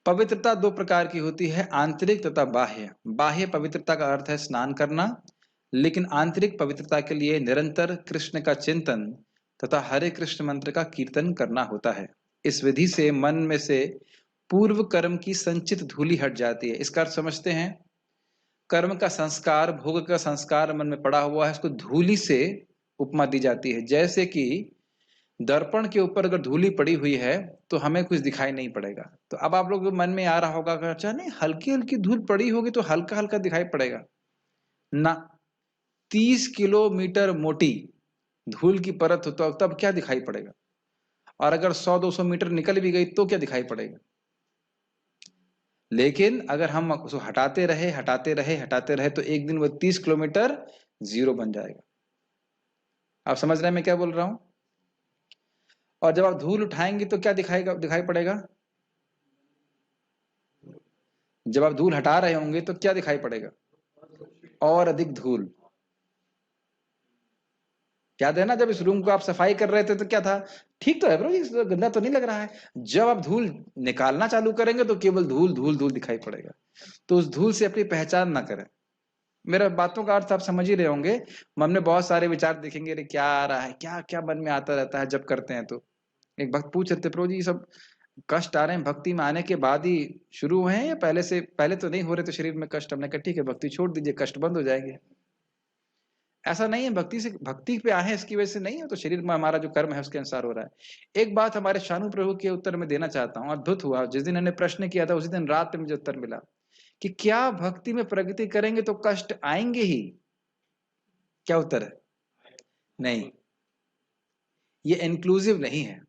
पवित्रता 2 प्रकार की होती है, आंतरिक तथा बाह्य। बाह्य पवित्रता का अर्थ है स्नान करना, लेकिन आंतरिक पवित्रता के लिए निरंतर कृष्ण का चिंतन तथा हरे कृष्ण मंत्र का कीर्तन करना होता है। इस विधि से मन में से पूर्व कर्म की संचित धूलि हट जाती है। इसका अर्थ समझते हैं, कर्म का संस्कार, भोग का संस्कार मन में पड़ा हुआ है, उसको धूलि से उपमा दी जाती है। जैसे कि दर्पण के ऊपर अगर धूली पड़ी हुई है तो हमें कुछ दिखाई नहीं पड़ेगा। तो अब आप लोग मन में आ रहा होगा कि अच्छा नहीं, हल्की हल्की धूल पड़ी होगी तो हल्का हल्का दिखाई पड़ेगा ना। 30 किलोमीटर मोटी धूल की परत हो तो तब क्या दिखाई पड़ेगा, और अगर 100-200 मीटर निकल भी गई तो क्या दिखाई पड़ेगा। लेकिन अगर हम उसको हटाते रहे हटाते रहे हटाते रहे तो एक दिन वो 30 किलोमीटर जीरो बन जाएगा। आप समझ रहे हैं मैं क्या बोल रहा हूं। और जब आप धूल उठाएंगे तो क्या दिखाई पड़ेगा। जब आप धूल हटा रहे होंगे तो क्या दिखाई पड़ेगा, और अधिक धूल। याद है ना, जब इस रूम को आप सफाई कर रहे थे तो क्या था, ठीक तो है ब्रो, ये गंदा तो नहीं लग रहा है। जब आप धूल निकालना चालू करेंगे तो केवल धूल धूल धूल दिखाई पड़ेगा। तो उस धूल से अपनी पहचान ना करें। मेरा बातों का अर्थ आप समझ ही रहे होंगे। मन में बहुत सारे विचार दिखेंगे, अरे क्या आ रहा है, क्या क्या मन में आता रहता है जब करते हैं। तो एक भक्त पूछ रहे थे, प्रभु जी सब कष्ट आ रहे हैं भक्ति में आने के बाद ही शुरू हुए हैं या पहले तो नहीं हो रहे तो शरीर में कष्ट। हमने कहा ठीक है, भक्ति छोड़ दीजिए, कष्ट बंद हो जाएंगे। ऐसा नहीं है भक्ति पे आए इसकी वजह से नहीं है, तो शरीर में हमारा जो कर्म है उसके अनुसार हो रहा है। एक बात हमारे शानू प्रभु के उत्तर में देना चाहता हूँ। अद्भुत हुआ, जिस दिन इन्होंने प्रश्न किया था उसी दिन रात में मुझे उत्तर मिला कि क्या भक्ति में प्रगति करेंगे तो कष्ट आएंगे ही। क्या उत्तर है? नहीं, ये इंक्लूसिव नहीं है।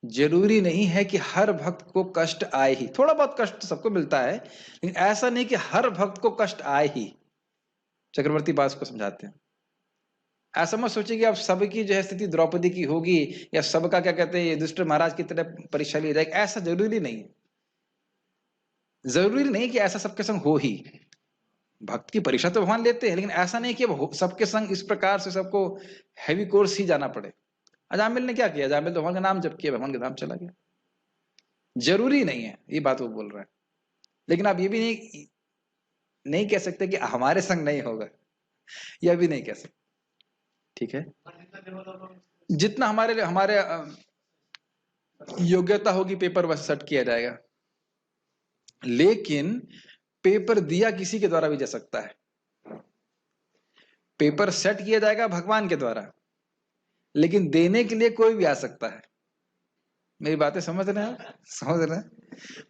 जरूरी नहीं है कि हर भक्त को कष्ट आए ही। थोड़ा बहुत कष्ट तो सबको मिलता है, लेकिन ऐसा नहीं कि हर भक्त को कष्ट आए ही। चक्रवर्ती बास को समझाते हैं, ऐसा मत सोचिए कि अब सबकी जो है स्थिति द्रौपदी की होगी या सबका क्या कहते हैं युधिष्ठिर महाराज की तरह परीक्षा ली जाएगी। ऐसा जरूरी नहीं है। जरूरी नहीं कि ऐसा सबके संग हो ही। भक्त की परीक्षा तो भगवान लेते हैं, लेकिन ऐसा नहीं कि सबके संग इस प्रकार से सबको हैवी कोर्स ही जाना पड़े। अजामिल ने क्या किया, अजामिल तो भगवान का नाम जप किया, भगवान के धाम चला गया। जरूरी नहीं है, ये बात वो बोल रहा है। लेकिन आप ये भी नहीं कह सकते कि हमारे संग नहीं होगा, यह भी नहीं कह सकते। ठीक है, जितना हमारे योग्यता होगी पेपर बस सेट किया जाएगा। लेकिन पेपर दिया किसी के द्वारा भी जा सकता है। पेपर सेट किया जाएगा भगवान के द्वारा, लेकिन देने के लिए कोई भी आ सकता है। मेरी बातें समझ रहे हैं? समझ रहे हैं?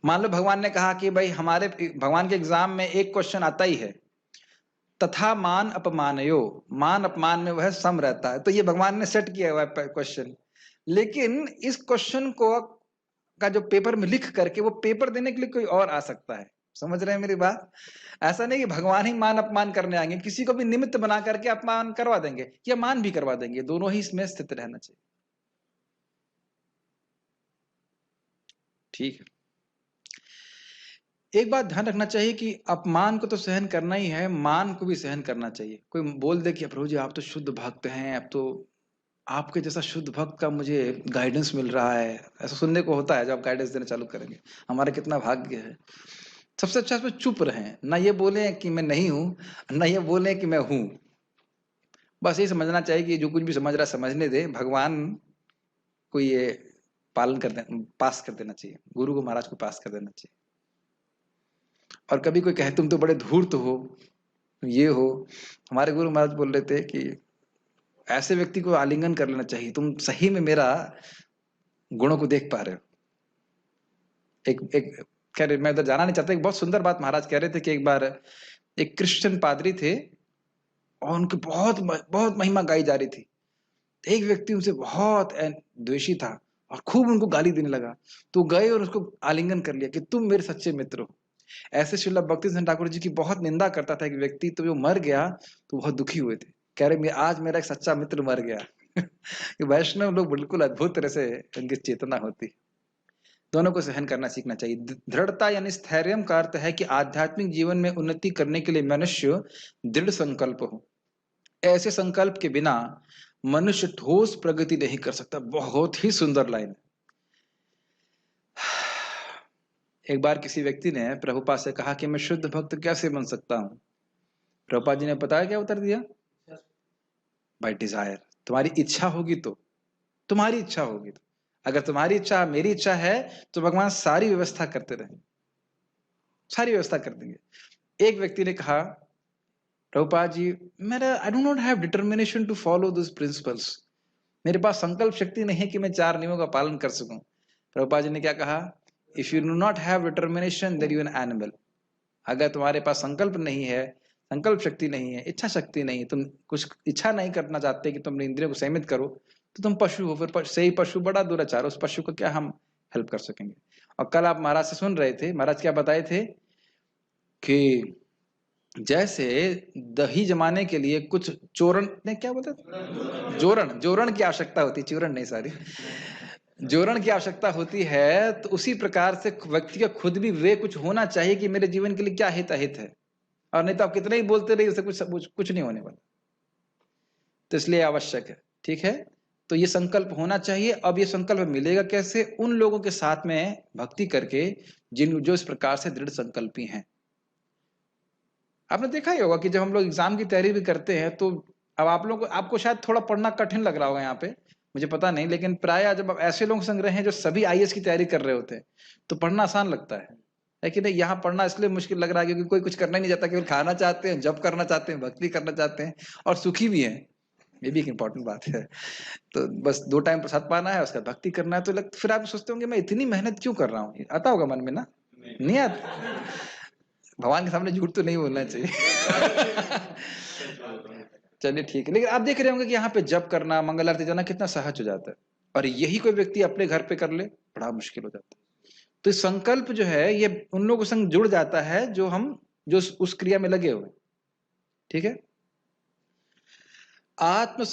मान लो भगवान ने कहा कि भाई हमारे भगवान के एग्जाम में एक क्वेश्चन आता ही है, तथा मान अपमानयो, मान अपमान में वह सम रहता है। तो ये भगवान ने सेट किया हुआ है क्वेश्चन, लेकिन इस क्वेश्चन को का जो पेपर में लिख करके वो पेपर देने के लिए कोई और आ सकता है। समझ रहे हैं मेरी बात? ऐसा नहीं कि भगवान ही मान अपमान करने आएंगे, किसी को भी निमित्त बना करके अपमान करवा देंगे या मान भी करवा देंगे। दोनों ही इसमें स्थित रहना चाहिए। ठीक है। एक बात ध्यान रखना चाहिए कि अपमान को तो सहन करना ही है, मान को भी सहन करना चाहिए। कोई बोल दे कि प्रभु जी आप तो शुद्ध भक्त हैं, अब तो आपके जैसा शुद्ध भक्त का मुझे गाइडेंस मिल रहा है, ऐसा सुनने को होता है जब आप गाइडेंस देना चालू करेंगे। हमारा कितना भाग्य है। सबसे अच्छा इसमें चुप रहें, ना ये बोले कि मैं नहीं हूं, ना ये बोले कि मैं हूं। बस ये समझना चाहिए कि जो कुछ भी समझ रहा समझने दे, भगवान को ये पालन कर देना, पास कर देना चाहिए, गुरु को महाराज को पास कर देना चाहिए। और कभी कोई कहे तुम तो बड़े धूर्त हो, ये हो, हमारे गुरु महाराज बोल रहे थे कि ऐसे व्यक्ति को आलिंगन कर लेना चाहिए, तुम सही में मेरा गुणों को देख पा रहे हो। एक कह रहे, मैं उधर जाना नहीं चाहता, एक बहुत सुंदर बात महाराज कह रहे थे कि एक बार एक क्रिश्चियन पादरी थे और उनकी बहुत बहुत महिमा गाई जा रही थी। एक व्यक्ति उनसे बहुत द्वेषी था और खूब उनको गाली देने लगा, तो गए और उसको आलिंगन कर लिया कि तुम मेरे सच्चे मित्र हो। ऐसे श्रील भक्तिसिंह ठाकुर जी की बहुत निंदा करता था एक व्यक्ति, तो जो मर गया तो बहुत दुखी हुए थे, कह रहे आज मेरा एक सच्चा मित्र मर गया। वैष्णव लोग बिल्कुल अद्भुत तरह से उनकी चेतना होती। दोनों को सहन करना सीखना चाहिए। दृढ़ता यानी स्थैर्यम का अर्थ है कि आध्यात्मिक जीवन में उन्नति करने के लिए मनुष्य दृढ़ संकल्प हो। ऐसे संकल्प के बिना मनुष्य ठोस प्रगति नहीं कर सकता। बहुत ही सुंदर लाइन है। एक बार किसी व्यक्ति ने प्रभुपाद से कहा कि मैं शुद्ध भक्त कैसे बन सकता हूं? प्रभुपाद जी ने बताया क्या उत्तर दिया? By desire. तुम्हारी इच्छा होगी तो, तुम्हारी इच्छा होगी तो, अगर तुम्हारी इच्छा मेरी इच्छा है तो भगवान सारी व्यवस्था करते रहेंगे, सारी व्यवस्था कर देंगे। एक व्यक्ति ने कहा प्रभुपाद जी मेरा I do not have determination to follow this principles, मेरे पास संकल्प शक्ति नहीं है कि मैं 4 नियमों का पालन कर सकूं। प्रभुपाद जी ने क्या कहा? If you do not have determination then you an animal. अगर तुम्हारे पास संकल्प नहीं है, संकल्प शक्ति नहीं है, इच्छा शक्ति नहीं, तुम कुछ इच्छा नहीं करना चाहते कि तुम इंद्रियों को संयमित करो, तो तुम पशु हो। फिर सही पशु बड़ा दुराचार, उस पशु को क्या हम हेल्प कर सकेंगे? और कल आप महाराज से सुन रहे थे, महाराज क्या बताए थे कि जैसे दही जमाने के लिए कुछ चोरण ने क्या बोलते, जोरण की आवश्यकता होती, चूरण नहीं, सारी जोरण की आवश्यकता होती है, तो उसी प्रकार से व्यक्ति का खुद भी वे कुछ होना चाहिए कि मेरे जीवन के लिए क्या हित अहित है, और नहीं तो आप कितने ही बोलते रहिए उसे कुछ नहीं होने वाला। तो इसलिए आवश्यक है। ठीक है, तो ये संकल्प होना चाहिए। अब ये संकल्प मिलेगा कैसे? उन लोगों के साथ में भक्ति करके जो इस प्रकार से दृढ़ संकल्पी हैं। आपने देखा ही होगा कि जब हम लोग एग्जाम की तैयारी भी करते हैं, तो अब आप लोग आपको शायद थोड़ा पढ़ना कठिन लग रहा होगा यहाँ पे, मुझे पता नहीं, लेकिन प्राय जब आप ऐसे लोग संग रहे हैं जो सभी आईएएस की तैयारी कर रहे होते हैं, तो पढ़ना आसान लगता है कि नहीं? यहाँ पढ़ना इसलिए मुश्किल लग रहा है क्योंकि कोई कुछ करना ही नहीं चाहता, केवल खाना चाहते हैं, जप करना चाहते हैं, भक्ति करना चाहते हैं और सुखी भी हैं। ये भी एक इंपॉर्टेंट बात है। तो बस 2 टाइम प्रसाद पाना है, उसका भक्ति करना है, तो फिर आप सोचते होंगे मैं इतनी मेहनत क्यों कर रहा हूँ? आता होगा मन में ना? नहीं आता? भगवान के सामने झूठ तो नहीं बोलना चाहिए। चलिए ठीक है, लेकिन आप देख रहे होंगे कि यहाँ पे जप करना, मंगल आरती जाना कितना सहज हो जाता है, और यही कोई व्यक्ति अपने घर पे कर ले बड़ा मुश्किल हो जाता है। तो संकल्प जो है ये उन लोगों के संग जुड़ जाता है जो उस क्रिया में लगे हुए। ठीक है,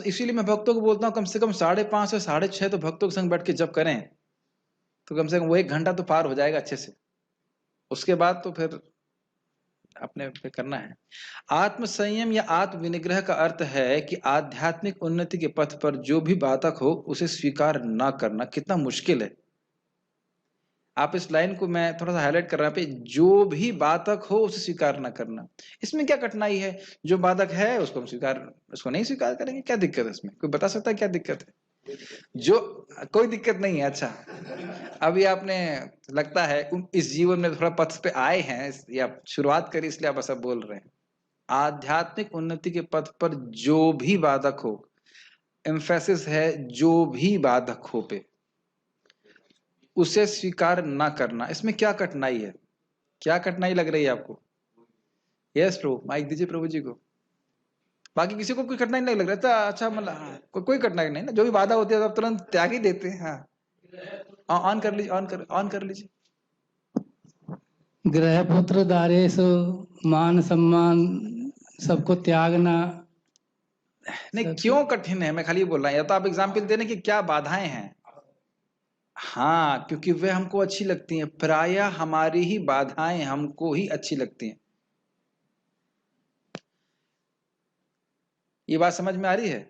इसीलिए मैं भक्तों को बोलता हूँ कम से कम 5:30 से 6:30 तो भक्तों के संग बैठ के जप करें, तो कम से कम वो 1 घंटा तो पार हो जाएगा अच्छे से। उसके बाद तो फिर अपने पे करना है। आत्म संयम या आत्म विनिग्रह का अर्थ है कि आध्यात्मिक उन्नति के पथ पर जो भी बाधक हो उसे स्वीकार ना करना। कितना मुश्किल है। आप इस लाइन को मैं थोड़ा सा हाईलाइट कर रहा हूं, जो भी बाधक हो उसे स्वीकार ना करना। इसमें क्या कठिनाई है? जो बाधक है उसको हम उसको नहीं स्वीकार करेंगे, क्या दिक्कत है इसमें? कोई बता सकता है क्या दिक्कत है? जो कोई दिक्कत नहीं है। अच्छा, अभी आपने लगता है इस जीवन में थोड़ा पथ पे आए हैं या शुरुआत करी, इसलिए आप ऐसा बोल रहे हैं। आध्यात्मिक उन्नति के पथ पर जो भी बाधक हो, एम्फेसिस है जो भी बाधक हो पे, उसे स्वीकार ना करना। इसमें क्या कठिनाई है? क्या कठिनाई लग रही है आपको? यस प्रभु, माइक दीजिए प्रभु जी को। बाकी किसी को कोई कठिनाई नहीं लग रहा था? अच्छा, मतलब कोई कठिनाई नहीं ना, जो भी बाधा होती है तो आप तुरंत त्याग ही देते हैं। हाँ, ऑन कर लीजिए, ऑन कर लीजिए। ग्रह पुत्र दारेश, मान सम्मान सबको त्यागना। नहीं, क्यों कठिन है मैं खाली ये बोल रहा हूँ, या तो आप एग्जाम्पल देने की क्या बाधाएं हैं। हाँ, क्योंकि वे हमको अच्छी लगती हैं, प्रायः हमारी ही बाधाएं हमको ही अच्छी लगती हैं। ये बात समझ में आ रही है?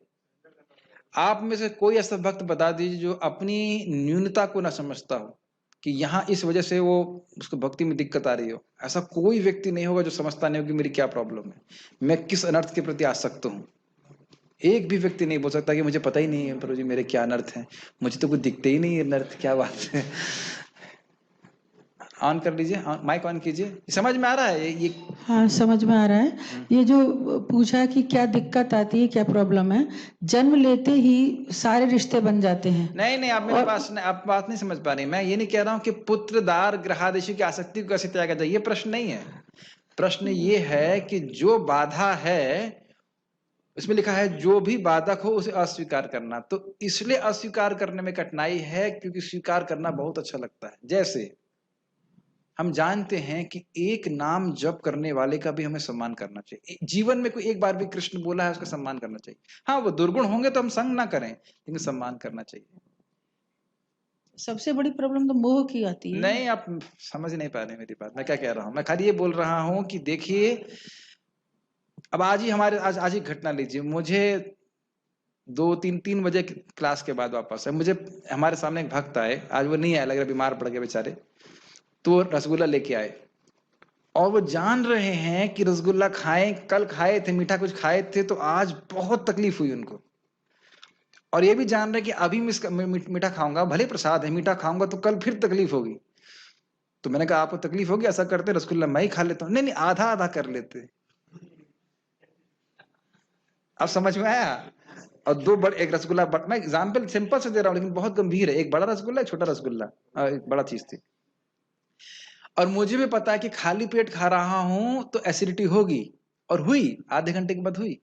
आप में से कोई ऐसा भक्त बता दीजिए जो अपनी न्यूनता को ना समझता हो कि यहाँ इस वजह से वो उसको भक्ति में दिक्कत आ रही हो। ऐसा कोई व्यक्ति नहीं होगा जो समझता नहीं हो कि मेरी क्या प्रॉब्लम है, मैं किस अनर्थ के प्रति आसक्त हूँ। एक भी व्यक्ति नहीं बोल सकता कि मुझे पता ही नहीं है प्रभु जी मेरे क्या अनर्थ है, मुझे तो कुछ दिखते ही नहीं है अनर्थ, क्या बात है। ऑन कर लीजिए, माइक ऑन कीजिए। समझ में आ रहा है ये? हाँ, समझ में आ रहा है। ये जो पूछा कि क्या दिक्कत आती है, क्या प्रॉब्लम है, जन्म लेते ही सारे रिश्ते बन जाते हैं। नहीं, आप मेरे पास आप बात नहीं समझ पा रही। मैं ये नहीं कह रहा हूँ कि पुत्रदार ग्रहादेशी की आसक्ति को कैसे त्यागा जाए, ये प्रश्न नहीं है। प्रश्न ये है कि जो बाधा है, इसमें लिखा है जो भी बाधक हो उसे अस्वीकार करना। तो इसलिए अस्वीकार करने में कठिनाई है क्योंकि स्वीकार करना बहुत अच्छा लगता है। जैसे हम जानते हैं कि एक नाम जप करने वाले का भी हमें सम्मान करना चाहिए। जीवन में कोई एक बार भी कृष्ण बोला है उसका सम्मान करना चाहिए। हाँ, वो दुर्गुण होंगे तो हम संग ना करें, लेकिन सम्मान करना चाहिए। सबसे बड़ी प्रॉब्लम तो मोह की आती है। नहीं, आप समझ नहीं पा रहे मेरी बात। मैं क्या कह रहा हूं, मैं खाली ये बोल रहा हूं कि देखिए, अब आज ही हमारे आज ही घटना लीजिए। मुझे 2-3 बजे क्लास के बाद वापस है, मुझे हमारे सामने एक भक्त आए, आज वो नहीं आए, लग रहा बीमार पड़ गए बेचारे। तो रसगुल्ला लेके आए और वो जान रहे हैं कि रसगुल्ला खाएं, कल खाए थे मीठा कुछ खाए थे तो आज बहुत तकलीफ हुई उनको, और ये भी जान रहे कि अभी मीठा खाऊंगा, भले प्रसाद है, मीठा खाऊंगा तो कल फिर तकलीफ होगी। तो मैंने कहा आपको तकलीफ होगी, ऐसा करते रसगुल्ला मैं ही खा लेता हूँ। नहीं, आधा आधा कर लेते। अब समझ में आया? और एक रसगुल्ला, मैं एग्जाम्पल सिंपल से दे रहा हूँ लेकिन बहुत गंभीर है। एक बड़ा रसगुल्ला, एक छोटा रसगुल्ला, एक बड़ा चीज थी। और मुझे भी पता है कि खाली पेट खा रहा हूं तो एसिडिटी होगी, और हुई, आधे घंटे के बाद हुई।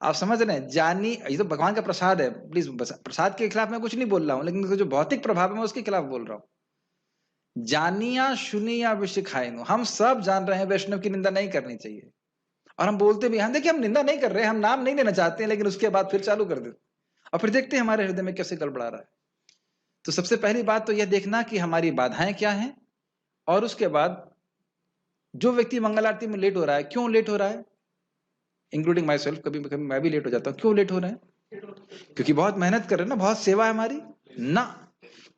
आप समझ रहे हैं? जानी, ये तो भगवान का प्रसाद है, प्लीज प्रसाद के खिलाफ मैं कुछ नहीं बोल रहा हूं, लेकिन जो भौतिक प्रभाव है मैं उसके खिलाफ बोल रहा हूं। जानिया सुनिया विषय खाएंगे, हम सब जान रहे हैं वैष्णव की निंदा नहीं करनी चाहिए, और हम बोलते भी हैं। देखिए, हम निंदा नहीं कर रहे, हम नाम नहीं लेना चाहते हैं, लेकिन उसके बाद फिर चालू कर देते और फिर देखते हैं हमारे हृदय में कैसे गड़बड़ा रहा है। तो सबसे पहली बात तो यह देखना कि हमारी बाधाएं क्या हैं, और उसके बाद जो व्यक्ति मंगल आरती में लेट हो रहा है, क्यों लेट हो रहा है, इंक्लूडिंग माई सेल्फ, कभी कभी मैं भी लेट हो जाता हूँ। क्यों लेट हो रहे हैं? क्योंकि बहुत मेहनत कर रहे हैं ना, बहुत सेवा है हमारी ना,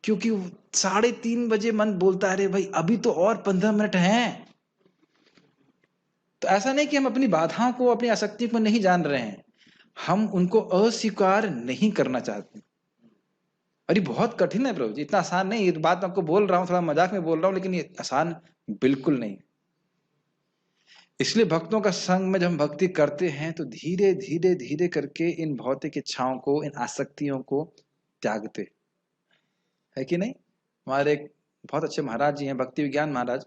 क्योंकि 3:30 बजे मन बोलता है अरे भाई अभी तो और 15 मिनट हैं। तो ऐसा नहीं कि हम अपनी बाधाओं को, अपनी आसक्ति को नहीं जान रहे हैं, हम उनको अस्वीकार नहीं करना चाहते। अरे बहुत कठिन है प्रभु जी, इतना आसान नहीं। ये बात मैं आपको बोल रहा हूँ, थोड़ा मजाक में बोल रहा हूँ, लेकिन ये आसान बिल्कुल नहीं। इसलिए भक्तों का संग में जब हम भक्ति करते हैं तो धीरे धीरे धीरे करके इन भौतिक इच्छाओं को, इन आसक्तियों को त्यागते है कि नहीं। हमारे एक बहुत अच्छे महाराज जी हैं, भक्ति विज्ञान महाराज,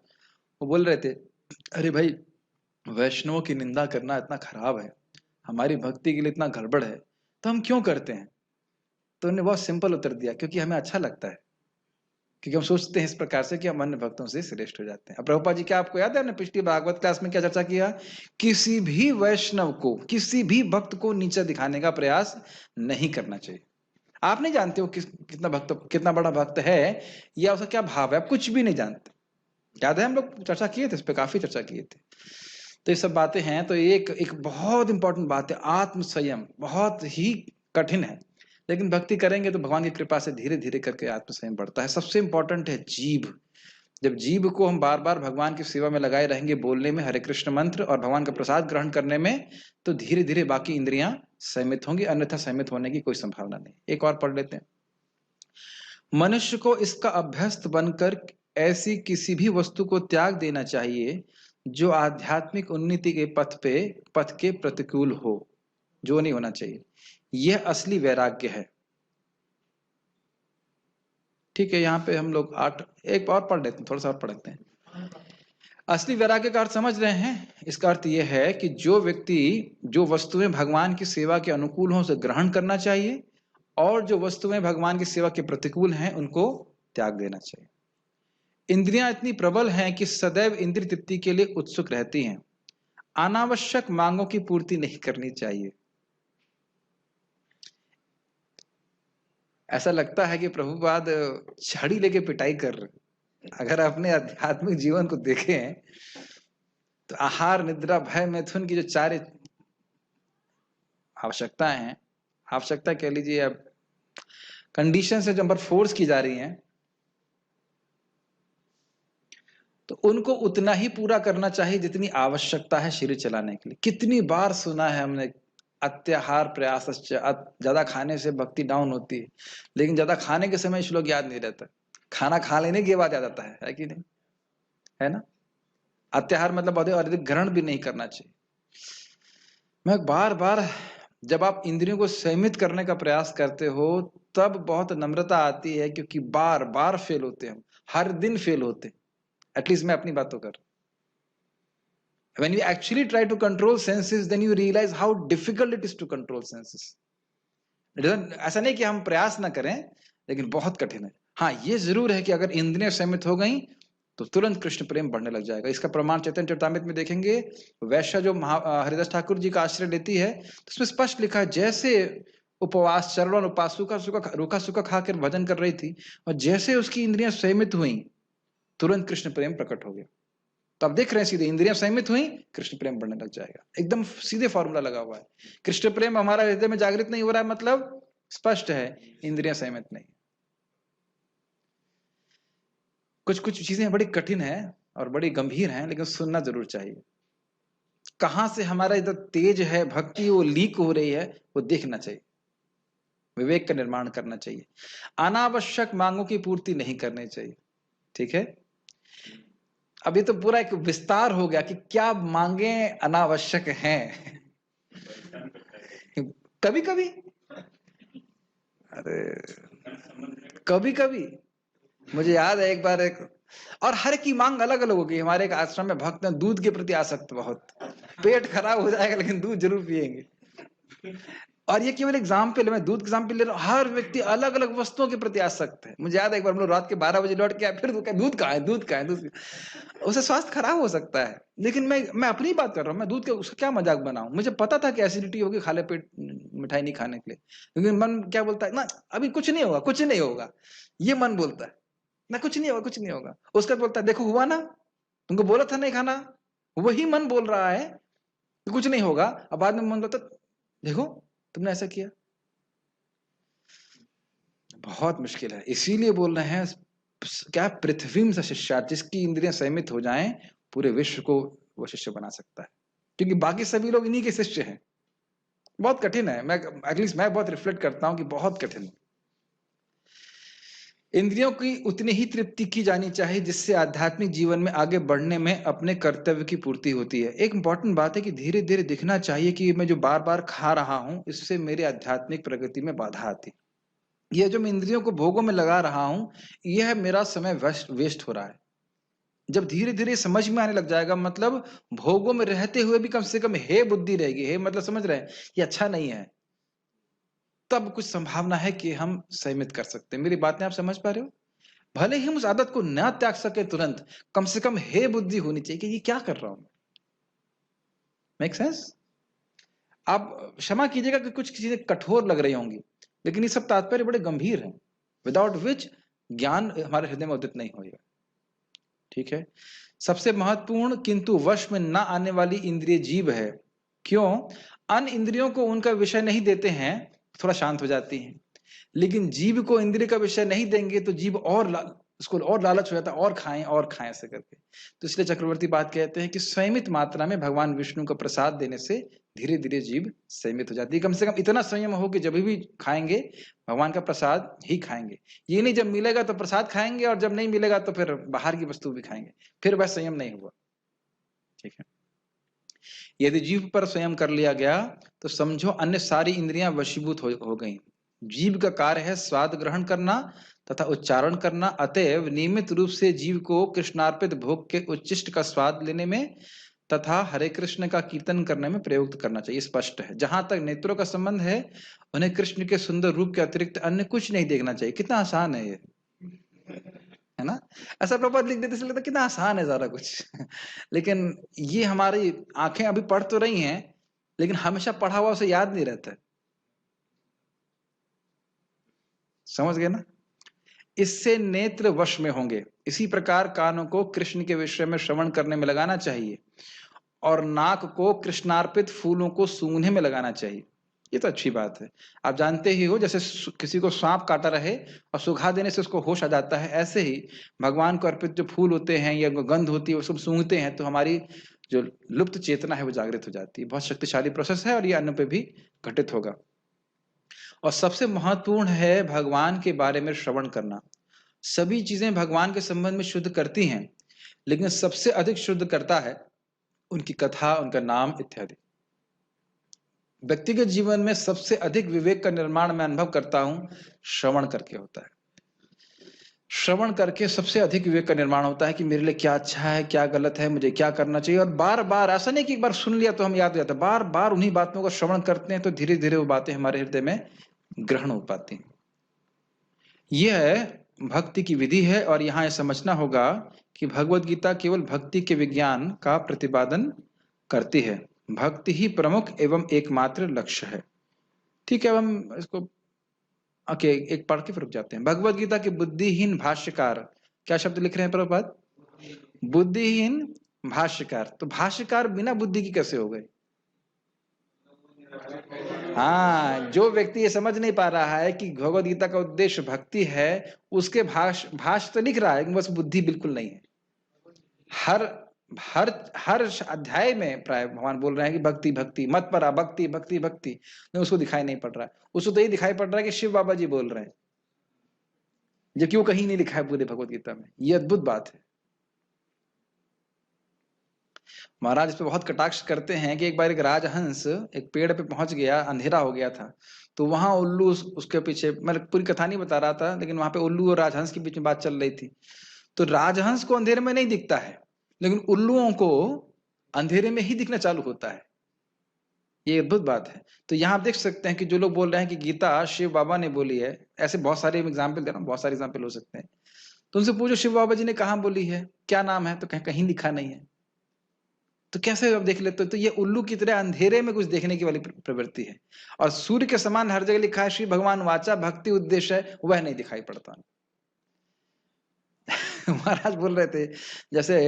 वो बोल रहे थे अरे भाई वैष्णवों की निंदा करना इतना खराब है, हमारी भक्ति के लिए इतना गड़बड़ है, तो हम क्यों करते हैं? तो उन्होंने बहुत सिंपल उत्तर दिया, क्योंकि हमें अच्छा लगता है, क्योंकि हम सोचते हैं इस प्रकार से कि हम अन्य भक्तों से श्रेष्ठ हो जाते हैं। अब प्रभुपाद जी, क्या आपको याद है हमने पिछली भागवत क्लास में क्या चर्चा किया? किसी भी वैष्णव को, किसी भी भक्त को नीचा दिखाने का प्रयास नहीं करना चाहिए। आप नहीं जानते हो कितना भक्त, कितना बड़ा भक्त है या उसका क्या भाव है, आप कुछ भी नहीं जानते। याद है हम लोग चर्चा किए थे इस पर, काफी चर्चा किए थे। तो ये सब बातें हैं। तो एक बहुत इंपॉर्टेंट बात है, आत्म संयम बहुत ही कठिन है, लेकिन भक्ति करेंगे तो भगवान की कृपा से धीरे धीरे करके आत्म संयम बढ़ता है। सबसे इंपॉर्टेंट है जीभ। जब जीभ को हम बार बार भगवान की सेवा में लगाए रहेंगे, बोलने में हरे कृष्ण मंत्र और भगवान का प्रसाद ग्रहण करने में, तो धीरे धीरे बाकी इंद्रियां संयमित होंगी, अन्यथा संयमित होने की कोई संभावना नहीं। एक और पढ़ लेते हैं। मनुष्य को इसका अभ्यस्त बनकर ऐसी किसी भी वस्तु को त्याग देना चाहिए जो आध्यात्मिक उन्नति के पथ के प्रतिकूल हो, जो नहीं होना चाहिए। यह असली वैराग्य है। ठीक है, यहाँ पे हम लोग 8 एक और पढ़ लेते हैं, थोड़ा सा और पढ़ते हैं। असली वैराग्य का अर्थ समझ रहे हैं? इसका अर्थ यह है कि जो व्यक्ति जो वस्तुएं भगवान की सेवा के अनुकूल हो उसे ग्रहण करना चाहिए, और जो वस्तुएं भगवान की सेवा के प्रतिकूल हैं उनको त्याग देना चाहिए। इंद्रियां इतनी प्रबल हैं कि सदैव इंद्रिय तृप्ति के लिए उत्सुक रहती हैं। अनावश्यक मांगों की पूर्ति नहीं करनी चाहिए। ऐसा लगता है कि प्रभुपाद छड़ी लेके पिटाई कर रहे। अगर अपने आध्यात्मिक जीवन को देखें तो आहार, निद्रा, भय, मैथुन की जो 4 आवश्यकताएं हैं, आवश्यकता कह लीजिए, अब कंडीशन से जो नंबर फोर्स की जा रही हैं, तो उनको उतना ही पूरा करना चाहिए जितनी आवश्यकता है शरीर चलाने के लिए। कितनी बार सुना है हमने, अत्याहार प्रयास, ज्यादा खाने से भक्ति डाउन होती है, लेकिन ज्यादा खाने के समय श्लोक याद नहीं रहता, खाना खा लेने के बाद याद आता है कि नहीं? है ना? अत्याहार मतलब अधिक ग्रहण भी नहीं करना चाहिए। मैं बार बार, जब आप इंद्रियों को संयमित करने का प्रयास करते हो तब बहुत नम्रता आती है, क्योंकि बार बार फेल होते हैं हम, हर दिन फेल होते हैं। एटलीस्ट मैं अपनी बात तो कर। When you actually try to control senses, then you realize how difficult it is to control senses. ऐसा नहीं कि हम प्रयास ना करें, लेकिन बहुत कठिन है। हाँ, ये जरूर है कि अगर इंद्रियां संयमित हो गई तो तुरंत कृष्ण प्रेम बढ़ने लग जाएगा। इसका प्रमाण चैतन्य चरितामृत में देखेंगे। वैश्या जो हरिदास ठाकुर जी का आश्रय लेती है, तो उसमें स्पष्ट लिखा है, जैसे उपवास, चरण और उपास, रूखा सूखा खाकर भजन कर रही थी, और जैसे उसकी इंद्रियां संयमित हुई तुरंत कृष्ण प्रेम प्रकट हो गया। तो आप देख रहे हैं, सीधे इंद्रियां संयमित हुई, कृष्ण प्रेम बढ़ने लग जाएगा। एकदम सीधे फॉर्मूला लगा हुआ है। कृष्ण प्रेम हमारा हृदय में जागृत नहीं हो रहा है, मतलब स्पष्ट है इंद्रियां संयमित नहीं। कुछ कुछ चीजें बड़ी कठिन है और बड़ी गंभीर हैं, लेकिन सुनना जरूर चाहिए। कहां से हमारा इधर तेज है, भक्ति वो लीक हो रही है, वो देखना चाहिए। विवेक का निर्माण करना चाहिए। अनावश्यक मांगों की पूर्ति नहीं करनी चाहिए। ठीक है, अब ये तो पूरा एक विस्तार हो गया कि क्या मांगे अनावश्यक हैं। कभी कभी, अरे कभी कभी मुझे याद है एक बार और हर की मांग अलग अलग होगी। हमारे एक आश्रम में भक्त हैं, दूध के प्रति आसक्त, बहुत पेट खराब हो जाएगा लेकिन दूध जरूर पिएंगे। और ये केवल एग्जाम्पल है, मैं दूध एग्जाम्पल ले रहा हूँ। हर व्यक्ति अलग अलग वस्तुओं के प्रति आसक्त है। मुझे याद है एक बार हम लोग रात के 12 बजे लौट के आए, फिर दूध कहाँ है, दूध कहाँ है, दूध। उससे स्वास्थ्य खराब हो सकता है, लेकिन मैं अपनी बात कर रहा हूँ। मैं दूध के उसका क्या मजाक बनाऊं? मुझे पता था कि एसिडिटी होगी, खाले पेट मिठाई नहीं खाने के लिए, लेकिन मन क्या बोलता है ना, अभी कुछ नहीं होगा, कुछ नहीं होगा। ये मन बोलता है ना, कुछ नहीं होगा, कुछ नहीं होगा। उसका बोलता है, देखो हुआ ना, तुमको बोला था नहीं खाना। वही मन बोल रहा है कि कुछ नहीं होगा, अब बाद में मन बोलता देखो तुमने ऐसा किया। बहुत मुश्किल है। इसीलिए बोल रहे हैं, क्या पृथ्वी से शिष्या, जिसकी इंद्रियां संयमित हो जाएं, पूरे विश्व को वो शिष्य बना सकता है, क्योंकि बाकी सभी लोग इन्हीं के शिष्य हैं। बहुत कठिन है। एटलीस्ट मैं बहुत रिफ्लेक्ट करता हूं कि बहुत कठिन है। इंद्रियों की उतनी ही तृप्ति की जानी चाहिए जिससे आध्यात्मिक जीवन में आगे बढ़ने में अपने कर्तव्य की पूर्ति होती है। एक इंपॉर्टेंट बात है कि धीरे धीरे दिखना चाहिए कि मैं जो बार बार खा रहा हूं, इससे मेरे आध्यात्मिक प्रगति में बाधा आती है। यह जो मैं इंद्रियों को भोगों में लगा रहा हूं, यह मेरा समय वेस्ट हो रहा है। जब धीरे धीरे समझ में आने लग जाएगा, मतलब भोगों में रहते हुए भी कम से कम हे बुद्धि रहेगी, हे मतलब समझ रहे हैं ये अच्छा नहीं है, तब कुछ संभावना है कि हम संयमित कर सकते हैं। मेरी बातें आप समझ पा रहे हो? भले ही हम उस आदत को न त्याग सके तुरंत, कम से कम हे बुद्धि होनी चाहिए कि ये क्या कर रहा हूं। Make sense? आप क्षमा कीजिएगा कि कुछ चीजें कठोर लग रही होंगी, लेकिन ये सब तात्पर्य बड़े गंभीर हैं, विदाउट विच ज्ञान हमारे हृदय में उदित नहीं होगा। ठीक है, सबसे महत्वपूर्ण किंतु वश में न आने वाली इंद्रिय जीभ है। क्यों? अन्य इंद्रियों को उनका विषय नहीं देते हैं, थोड़ा शांत हो जाती हैं, लेकिन जीभ को इंद्रिय का विषय नहीं देंगे तो जीभ और उसको और लालच हो जाता है, और खाएं ऐसे करके। तो इसलिए चक्रवर्ती बात कहते हैं कि संयमित मात्रा में भगवान विष्णु का प्रसाद देने से धीरे धीरे जीव संयमित हो जाती है। कम से कम इतना संयम हो कि जब भी खाएंगे भगवान का प्रसाद ही खाएंगे। ये नहीं जब मिलेगा तो प्रसाद खाएंगे और जब नहीं मिलेगा तो फिर बाहर की वस्तु भी खाएंगे, फिर वह संयम नहीं हुआ। ठीक है, यदि जीव पर संयम कर लिया गया तो समझो अन्य सारी इंद्रियां वशीभूत हो गई। जीव का कार्य है स्वाद ग्रहण करना तथा उच्चारण करना, अतएव नियमित रूप से जीव को कृष्णार्पित भोग के उच्चिष्ट का स्वाद लेने में तथा हरे कृष्ण का कीर्तन करने में प्रयुक्त करना चाहिए। स्पष्ट है। जहां तक नेत्रों का संबंध है, उन्हें कृष्ण के सुंदर रूप के अतिरिक्त अन्य कुछ नहीं देखना चाहिए। कितना आसान है ये, है ना? ऐसा प्रपद लिख देते लगता कितना आसान है सारा कुछ लेकिन ये हमारी आंखें अभी पढ़ तो रही हैं, लेकिन हमेशा पढ़ा हुआ उसे याद नहीं रहता है। समझ गए ना? इससे नेत्र वश में होंगे। इसी प्रकार कानों को कृष्ण के विषय में श्रवण करने में लगाना चाहिए और नाक को कृष्णार्पित फूलों को सूंघने में लगाना चाहिए। ये तो अच्छी बात है। आप जानते ही हो, जैसे किसी को सांप काटा रहे और सुखा देने से उसको होश आ जाता है, ऐसे ही भगवान को अर्पित जो फूल होते हैं या गंध होती है वो सब सूंघते हैं तो हमारी जो लुप्त चेतना है वो जागृत हो जाती है। बहुत शक्तिशाली प्रोसेस है और ये अन्य पे भी घटित होगा। और सबसे महत्वपूर्ण है भगवान के बारे में श्रवण करना। सभी चीजें भगवान के संबंध में शुद्ध करती हैं, लेकिन सबसे अधिक शुद्ध करता है उनकी कथा, उनका नाम इत्यादि। व्यक्तिगत जीवन में सबसे अधिक विवेक का निर्माण मैं अनुभव करता हूं श्रवण करके होता है। श्रवण करके सबसे अधिक विवेक का निर्माण होता है कि मेरे लिए क्या अच्छा है, क्या गलत है, मुझे क्या करना चाहिए। और बार बार, ऐसा नहीं कि एक बार सुन लिया तो हम याद हो जाता, बार बार उन्हीं बातों को श्रवण करते हैं तो धीरे धीरे वो बातें हमारे हृदय में ग्रहण हो पाती हैं। यह भक्ति की विधि है और यहाँ यह समझना होगा कि भगवत गीता केवल भक्ति के विज्ञान का प्रतिपादन करती है। भक्ति ही प्रमुख एवं एकमात्र लक्ष्य है। ठीक है, हम इसको ओके एक पढ़ के फिर रुक जाते हैं। भगवत गीता के बुद्धिहीन भाष्यकार, क्या शब्द लिख रहे हैं प्रभुपाद? बुद्धिहीन भाष्यकार। तो भाष्यकार बिना बुद्धि की कैसे हो गए? हाँ, जो व्यक्ति ये समझ नहीं पा रहा है कि भगवत गीता का उद्देश्य भक्ति है, उसके भाष्य तो लिख रहा है, बस बुद्धि बिल्कुल नहीं है। हर अध्याय में प्राय भगवान बोल रहे हैं कि भक्ति भक्ति मत परा, भक्ति भक्ति भक्ति, नहीं उसको दिखाई नहीं पड़ रहा है। उसको तो ये दिखाई पड़ रहा है कि शिव बाबा जी बोल रहे हैं, जबकि वो कहीं नहीं लिखा है पूरे भगवत गीता में। ये अद्भुत बात है। महाराज इस पे बहुत कटाक्ष करते हैं कि एक बार एक राजहंस एक पेड़ पे पहुंच गया, अंधेरा हो गया था, तो वहां उल्लू उसके पीछे, मैं पूरी कथा नहीं बता रहा था, लेकिन वहां पे उल्लू और राजहंस के बीच में बात चल रही थी। तो राजहंस को अंधेरे में नहीं दिखता है, लेकिन उल्लुओं को अंधेरे में ही दिखना चालू होता है। ये अद्भुत बात है। तो यहाँ आप देख सकते हैं कि जो लोग बोल रहे हैं कि गीता शिव बाबा ने बोली है, ऐसे बहुत सारे एग्जाम्पल दे रहा हूँ, बहुत सारे एग्जाम्पल हो सकते हैं। तो उनसे पूछो शिव बाबा जी ने कहाँ बोली है, क्या नाम है, तो कहीं लिखा नहीं है। तो कैसे आप देख लेते हो? तो ये उल्लू की तरह अंधेरे में कुछ देखने की वाली प्रवृत्ति है। और सूर्य के समान हर जगह लिखा है श्री भगवान वाचा भक्ति उद्देश्य है, वह नहीं दिखाई पड़ता। महाराज बोल रहे थे, जैसे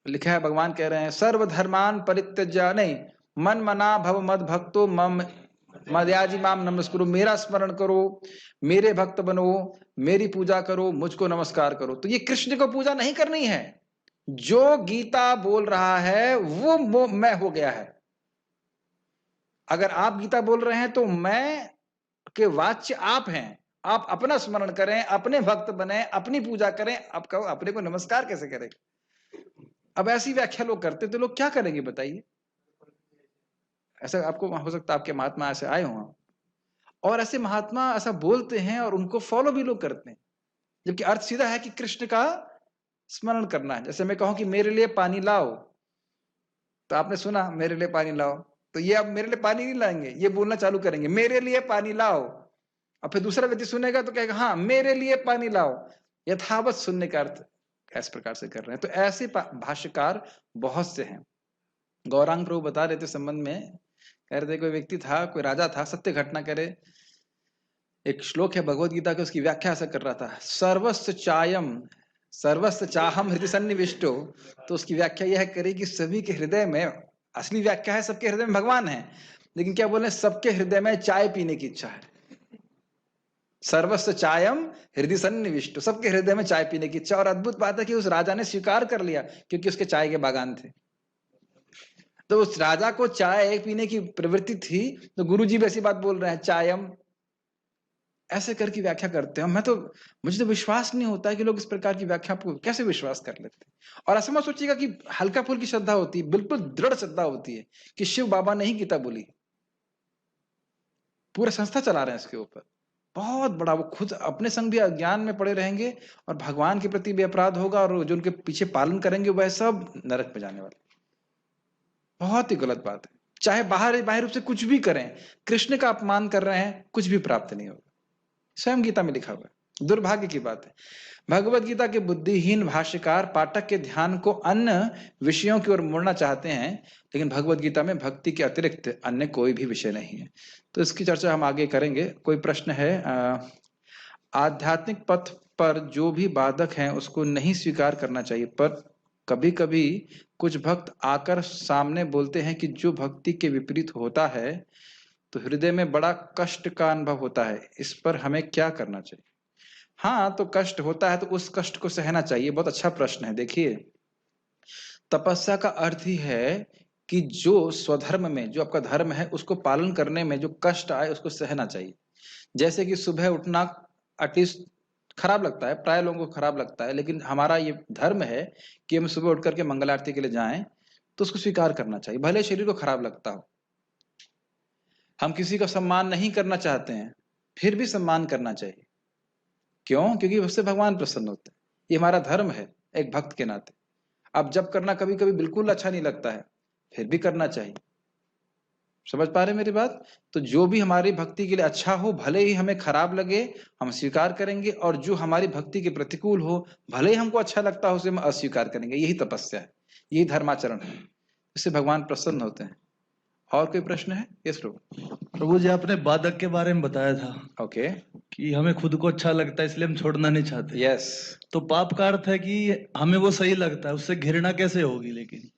लिखा है, भगवान कह रहे हैं सर्वधर्मान परित्यज्य, नहीं, मन मना भव मद भक्तो मम मदयाजी माम नमस्कुरु, मेरा स्मरण करो, मेरे भक्त बनो, मेरी पूजा करो, मुझको नमस्कार करो। तो ये कृष्ण को पूजा नहीं करनी है। जो गीता बोल रहा है वो मैं हो गया है। अगर आप गीता बोल रहे हैं तो मैं के वाच्य आप हैं। आप अपना स्मरण करें, अपने भक्त बने, अपनी पूजा करें। आप कहो अपने को नमस्कार कैसे करें? अब ऐसी व्याख्या लोग करते तो लोग क्या करेंगे बताइए? ऐसा आपको हो सकता है आपके महात्मा ऐसे आए हों, और ऐसे महात्मा ऐसा बोलते हैं और उनको फॉलो भी लोग करते हैं, जबकि अर्थ सीधा है कि कृष्ण का स्मरण करना है। जैसे मैं कहूं कि मेरे लिए पानी लाओ, तो आपने सुना मेरे लिए पानी लाओ, तो ये अब मेरे लिए पानी नहीं लाएंगे, ये बोलना चालू करेंगे मेरे लिए पानी लाओ। और फिर दूसरा व्यक्ति सुनेगा तो कहेगा हाँ मेरे लिए पानी लाओ। यथावत सुनने का अर्थ इस प्रकार से कर रहे हैं। तो ऐसे भाष्यकार बहुत से हैं। गौरांग प्रभु बता रहे थे संबंध में, कह रहे थे कोई व्यक्ति था, कोई राजा था, सत्य घटना करे। एक श्लोक है भगवत गीता के, उसकी व्याख्या ऐसा कर रहा था, सर्वस्व चायम सर्वस्व चाहम हृदय सन्निविष्टो। तो उसकी व्याख्या यह करी कि सभी के हृदय में, असली व्याख्या है सबके हृदय में भगवान है, लेकिन क्या बोले, सबके हृदय में चाय पीने की इच्छा है। सर्वस्व चायम हृदय सन्निविष्ट, सबके हृदय में चाय पीने की इच्छा। और अद्भुत बात है कि उस राजा ने स्वीकार कर लिया क्योंकि उसके चाय के बागान थे। तो उस राजा को चाय पीने की प्रवृत्ति थी, तो गुरुजी भी ऐसी बात बोल रहे हैं, चायम ऐसे करके व्याख्या करते हैं। मुझे तो विश्वास नहीं होता है कि लोग इस प्रकार की व्याख्या को कैसे विश्वास कर लेते हैं। और ऐसा मत सोचिएगा कि हल्का फुल्की श्रद्धा होती है, बिल्कुल दृढ़ श्रद्धा होती है कि शिव बाबा ने ही गीता बोली, पूरा संस्था चला रहे हैं इसके ऊपर, बहुत बड़ा। वो खुद अपने संग भी अज्ञान में पड़े रहेंगे और भगवान के प्रति भी अपराध होगा, और जो उनके पीछे पालन करेंगे वह सब नरक में जाने वाले। बहुत ही गलत बात है। चाहे बाहर रूप से कुछ भी करें, कृष्ण का अपमान कर रहे हैं, कुछ भी प्राप्त नहीं होगा। स्वयं गीता में लिखा हुआ है। दुर्भाग्य की बात है, भगवत गीता के बुद्धिहीन भाष्यकार पाठक के ध्यान को अन्य विषयों की ओर मोड़ना चाहते हैं, लेकिन भगवत गीता में भक्ति के अतिरिक्त अन्य कोई भी विषय नहीं है। तो इसकी चर्चा हम आगे करेंगे। कोई प्रश्न है? आध्यात्मिक पथ पर जो भी बाधक हैं उसको नहीं स्वीकार करना चाहिए, पर कभी कभी कुछ भक्त आकर सामने बोलते हैं कि जो भक्ति के विपरीत होता है तो हृदय में बड़ा कष्ट का अनुभव होता है, इस पर हमें क्या करना चाहिए? हाँ, तो कष्ट होता है तो उस कष्ट को सहना चाहिए। बहुत अच्छा प्रश्न है। देखिए, तपस्या का अर्थ ही है कि जो स्वधर्म में, जो आपका धर्म है, उसको पालन करने में जो कष्ट आए उसको सहना चाहिए। जैसे कि सुबह उठना एटलीस्ट खराब लगता है, प्राय लोगों को खराब लगता है, लेकिन हमारा ये धर्म है कि हम सुबह उठ करके मंगल आरती के लिए जाएं, तो उसको स्वीकार करना चाहिए, भले शरीर को खराब लगता हो। हम किसी का सम्मान नहीं करना चाहते हैं, फिर भी सम्मान करना चाहिए। क्यों? क्योंकि उससे भगवान प्रसन्न होते हैं। ये हमारा धर्म है एक भक्त के नाते। अब जब करना कभी कभी बिल्कुल अच्छा नहीं लगता है, फिर भी करना चाहिए। समझ पा रहे मेरी बात? तो जो भी हमारी भक्ति के लिए अच्छा हो, भले ही हमें खराब लगे, हम स्वीकार करेंगे, और जो हमारी भक्ति के प्रतिकूल हो, भले ही हमको अच्छा लगता हो, उसे हम अस्वीकार करेंगे। यही तपस्या है, यही धर्माचरण है, इससे भगवान प्रसन्न होते हैं। और कोई प्रश्न है? यस प्रभु। प्रभु जी, आपने बाधक के बारे में बताया था। ओके। कि हमें खुद को अच्छा लगता है इसलिए हम छोड़ना नहीं चाहते। यस। तो पाप का अर्थ है कि हमें वो सही लगता है, उससे घृणा कैसे होगी? लेकिन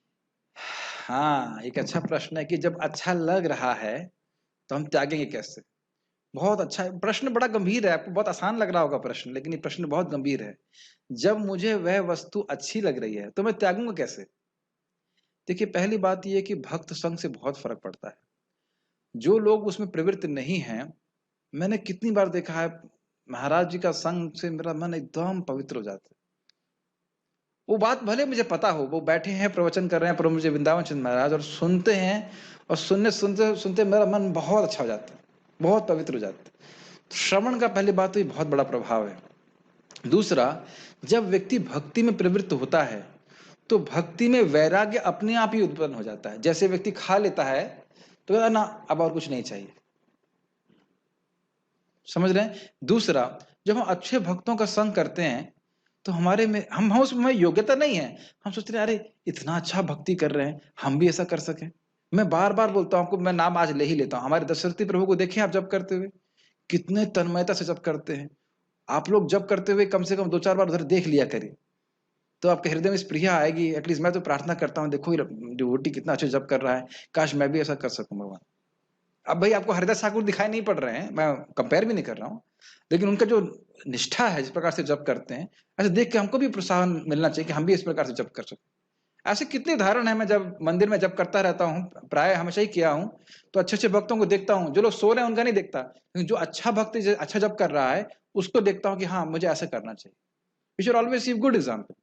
हाँ, एक अच्छा प्रश्न है कि जब अच्छा लग रहा है तो हम त्यागेंगे कैसे? बहुत अच्छा है प्रश्न, बड़ा गंभीर है। आपको बहुत आसान लग रहा होगा प्रश्न, लेकिन ये प्रश्न बहुत गंभीर है। जब मुझे वह वस्तु अच्छी लग रही है तो मैं त्यागूंगा कैसे? देखिए, पहली बात यह है कि भक्त संग से बहुत फर्क पड़ता है। जो लोग उसमें प्रवृत्त नहीं हैं, मैंने कितनी बार देखा है, महाराज जी का संग से मेरा मन एकदम पवित्र हो जाता है। वो बात भले मुझे पता हो, वो बैठे हैं प्रवचन कर रहे हैं प्रभु मुझे वृंदावन चंद्र महाराज, और सुनते हैं, और सुनते सुनते मेरा मन बहुत अच्छा हो जाता है, बहुत पवित्र हो जाता है। तो श्रवण का पहली बात तो ये बहुत बड़ा प्रभाव है। दूसरा, जब व्यक्ति भक्ति में प्रवृत्त होता है तो भक्ति में वैराग्य अपने आप ही उत्पन्न हो जाता है। जैसे व्यक्ति खा लेता है तो कहता ना, अब और कुछ नहीं चाहिए। समझ रहे हैं? दूसरा, जब हम अच्छे भक्तों का संग करते हैं तो हमारे में हम उसमें योग्यता नहीं है, हम सोचते हैं अरे इतना अच्छा भक्ति कर रहे हैं, हम भी ऐसा कर सकें। मैं बार बार बोलता हूं आपको, मैं नाम आज ले ही लेता हूं, हमारे दशरथी प्रभु को देखें आप जप करते हुए, कितने तन्मयता से जप करते हैं। आप लोग जप करते हुए कम से कम 2-4 बार उधर देख लिया करिए, तो आपके हृदय में स्प्रिया आएगी। एटलीस्ट मैं तो प्रार्थना करता हूँ, देखो डिवोटी कितना अच्छा जप कर रहा है, काश मैं भी ऐसा कर सकूं भगवान। अब भाई आपको हरिदास ठाकुर दिखाई नहीं पड़ रहे हैं, मैं कंपेयर भी नहीं कर रहा हूँ, लेकिन उनका जो निष्ठा है, जिस प्रकार से जप करते हैं, ऐसे देख के हमको भी प्रोत्साहन मिलना चाहिए कि हम भी इस प्रकार से जप कर सकें। ऐसे कितने उदाहरण है, मैं जब मंदिर में जप करता रहता हूँ, प्राय हमेशा ही किया हूँ, तो अच्छे अच्छे भक्तों को देखता हूँ। जो लोग सो रहे हैं उनका नहीं देखता, लेकिन जो अच्छा भक्त अच्छा जप कर रहा है उसको देखता हूँ कि हाँ मुझे ऐसा करना चाहिए। We should always see good example.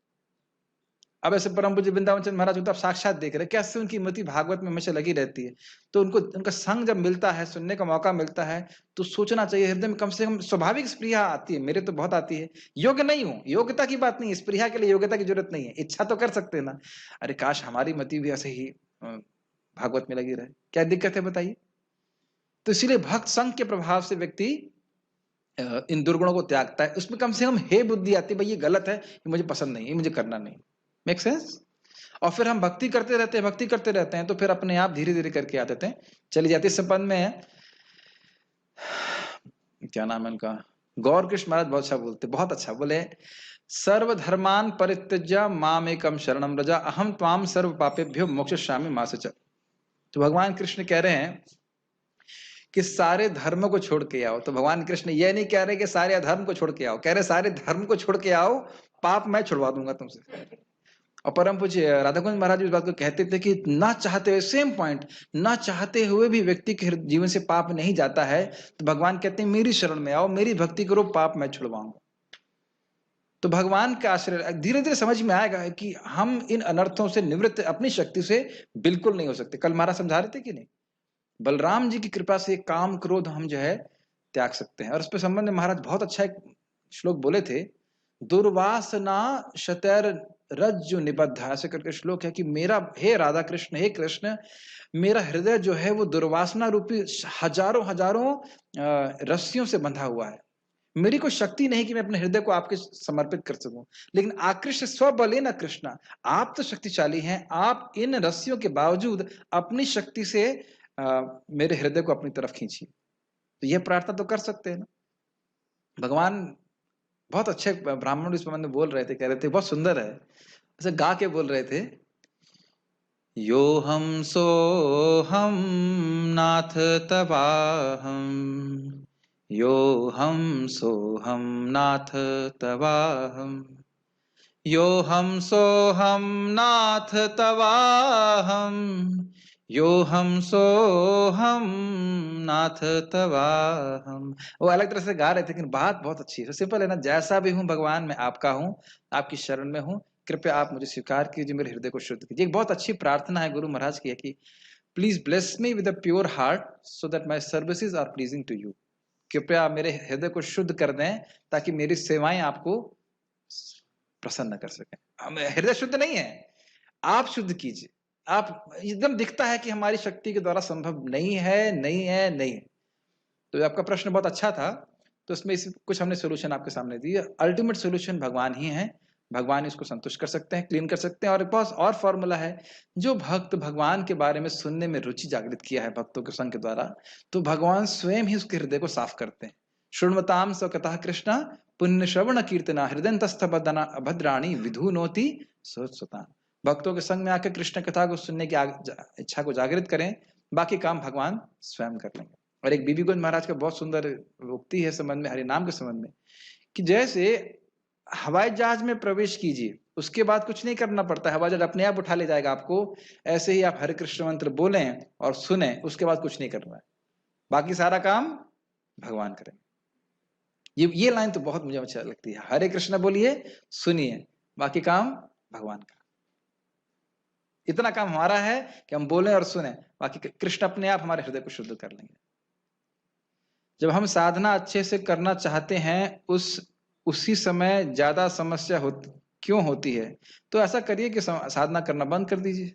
अब ऐसे परम पूज्य वृंदावन चंद्र महाराज को आप साक्षात देख रहे, कैसे उनकी मति भागवत में हमेशा लगी रहती है। तो उनको उनका संग जब मिलता है, सुनने का मौका मिलता है, तो सोचना चाहिए हृदय में कम से कम स्वाभाविक स्प्रिया आती है। मेरे तो बहुत आती है। योग्य नहीं हूं, योग्यता की बात नहीं है, स्प्रिया के लिए योग्यता की जरूरत नहीं है, इच्छा तो कर सकते हैं ना। अरे काश हमारी मति भी ऐसे ही भागवत में लगी रहे, क्या दिक्कत है बताइए? तो इसीलिए भक्त संग के प्रभाव से व्यक्ति इन दुर्गुणों को त्यागता है। उसमें कम से कम हे बुद्धि आती है, भाई ये गलत है, ये मुझे पसंद नहीं, ये मुझे करना नहीं। Make sense? और फिर हम भक्ति करते रहते हैं, तो फिर अपने आप धीरे धीरे करके आ जाते हैं, चली जाती है। संबंध में क्या नाम है उनका, गौर कृष्ण महाराज बहुत अच्छा बोलते, बहुत अच्छा बोले, सर्वधर्मान परित्यज्य माम एकम शरणम व्रज अहम त्वाम सर्व पापेभ्यो मोक्षयिष्यामि मा शुचः। तो भगवान कृष्ण कह रहे हैं कि सारे धर्म को छोड़ के आओ, तो भगवान कृष्ण ये नहीं कह रहे कि सारे अधर्म को छोड़ के आओ, कह रहे सारे धर्म को छोड़ के आओ, पाप मैं छुड़वा दूंगा तुमसे। और परम पूज्य राधा कुंज महाराज इस बात को कहते थे कि ना चाहते हुए, सेम पॉइंट, ना चाहते हुए भी व्यक्ति के जीवन से पाप नहीं जाता है, तो भगवान कहते हैं मेरी शरण में आओ, मेरी भक्ति करो, पाप मैं छुड़वाऊंगा। तो भगवान का आश्रय धीरे धीरे समझ में आएगा कि हम इन अनर्थों से निवृत्त अपनी शक्ति से बिल्कुल नहीं हो सकते। कल महाराज समझा रहे थे कि नहीं, बलराम जी की कृपा से काम क्रोध हम जो है त्याग सकते हैं। और उस पर संबंध में महाराज बहुत अच्छा एक श्लोक बोले थे, दुर्वासना शतैर रज्जु निबद्ध, ऐसे करके श्लोक है कि मेरा, हे राधा कृष्ण, हे कृष्ण, मेरा हृदय जो है वो दुर्वासना रूपी हजारों हजारों रस्सियों से बंधा हुआ है। मेरी कोई शक्ति नहीं कि मैं अपने हृदय को आपके समर्पित कर सकूं, लेकिन आकृष्ट स्वबले न कृष्णा, आप तो शक्तिशाली हैं, आप इन रस्सियों के बावजूद अपनी शक्ति से मेरे हृदय को अपनी तरफ खींचिए। तो यह प्रार्थना तो कर सकते हैं ना। भगवान बहुत अच्छे ब्राह्मण इस संबंध में बोल रहे थे, कह रहे थे, बहुत सुंदर है, ऐसे गा के बोल रहे थे, यो हम सो हम नाथ तवाहम, यो हम सो हम नाथ तवाहम, यो हम सो हम नाथ तवाहम, यो हम सो हम नाथ तवाहम। वो अलग तरह से गा रहे थे, लेकिन बात बहुत अच्छी है, सिंपल है ना, जैसा भी हूं भगवान मैं आपका हूं, आपकी शरण में हूं, कृपया आप मुझे स्वीकार कीजिए, मेरे हृदय को शुद्ध कीजिए। एक बहुत अच्छी प्रार्थना है गुरु महाराज की है कि please bless me with a pure heart so that my services are pleasing to you. कृपया मेरे हृदय को शुद्ध कर दें ताकि मेरी सेवाएं आपको प्रसन्न कर सकें। हृदय शुद्ध नहीं है, आप शुद्ध कीजिए। आप एकदम दिखता है कि हमारी शक्ति के द्वारा संभव नहीं है, नहीं है, नहीं है। तो आपका प्रश्न बहुत अच्छा था, तो इसमें कुछ हमने सोल्यूशन आपके सामने दी। अल्टीमेट सोल्यूशन भगवान ही है, भगवान इसको संतुष्ट कर सकते हैं, क्लीन कर सकते हैं। और एक बहुत और फॉर्मूला है, जो भक्त भगवान के बारे में सुनने में रुचि जागृत किया है भक्तों के संग के द्वारा, तो भगवान स्वयं ही उसके हृदय को साफ करते हैं। शृण्वताम स कथा कृष्णा पुण्य श्रवण कीर्तना हृदयंतस्थ भद्राणी विधुनोति सोत्सुतान। भक्तों के संग में आकर कृष्ण कथा को सुनने की इच्छा को जागृत करें, बाकी काम भगवान स्वयं कर लेंगे। और एक बीबी गोविंद महाराज का बहुत सुंदर उक्ति है संबंध में, हरिनाम के संबंध में, कि जैसे हवाई जहाज में प्रवेश कीजिए, उसके बाद कुछ नहीं करना पड़ता, हवाई जहाज अपने आप उठा ले जाएगा आपको, ऐसे ही आप हरे कृष्ण मंत्र बोलें और सुने, उसके बाद कुछ नहीं करना है, बाकी सारा काम भगवान करेंगे। ये लाइन तो बहुत मुझे अच्छा लगती है, हरे कृष्ण बोलिए, सुनिए, बाकी काम भगवान का। इतना काम हमारा है कि हम बोलें और सुने, बाकी कृष्ण अपने आप हमारे हृदय को शुद्ध कर लेंगे। जब हम साधना अच्छे से करना चाहते हैं, उसी समय ज्यादा समस्या क्यों होती है? तो ऐसा करिए कि साधना करना बंद कर दीजिए।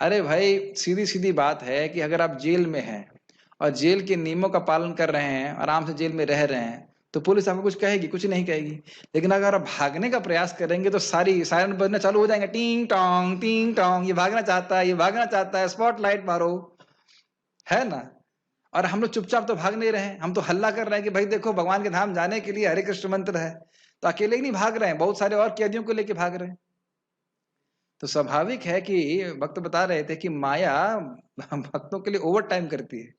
अरे भाई, सीधी सीधी बात है कि अगर आप जेल में हैं और जेल के नियमों का पालन कर रहे हैं, आराम से जेल में रह रहे हैं, तो पुलिस आपको कुछ कहेगी? कुछ नहीं कहेगी। लेकिन अगर आप भागने का प्रयास करेंगे तो सारी सायरन बजना चालू हो जाएंगे, टिंग टोंग, ये भागना चाहता है, ये भागना चाहता है, स्पॉटलाइट मारो, है ना। और हम लोग चुपचाप तो भाग नहीं रहे, हम तो हल्ला कर रहे हैं कि भाई देखो, भगवान के धाम जाने के लिए हरे कृष्ण मंत्र है। तो अकेले ही नहीं भाग रहे हैं, बहुत सारे और कैदियों को लेके भाग रहे हैं। तो स्वाभाविक है कि भक्त बता रहे थे कि माया भक्तों के लिए ओवर टाइम करती है।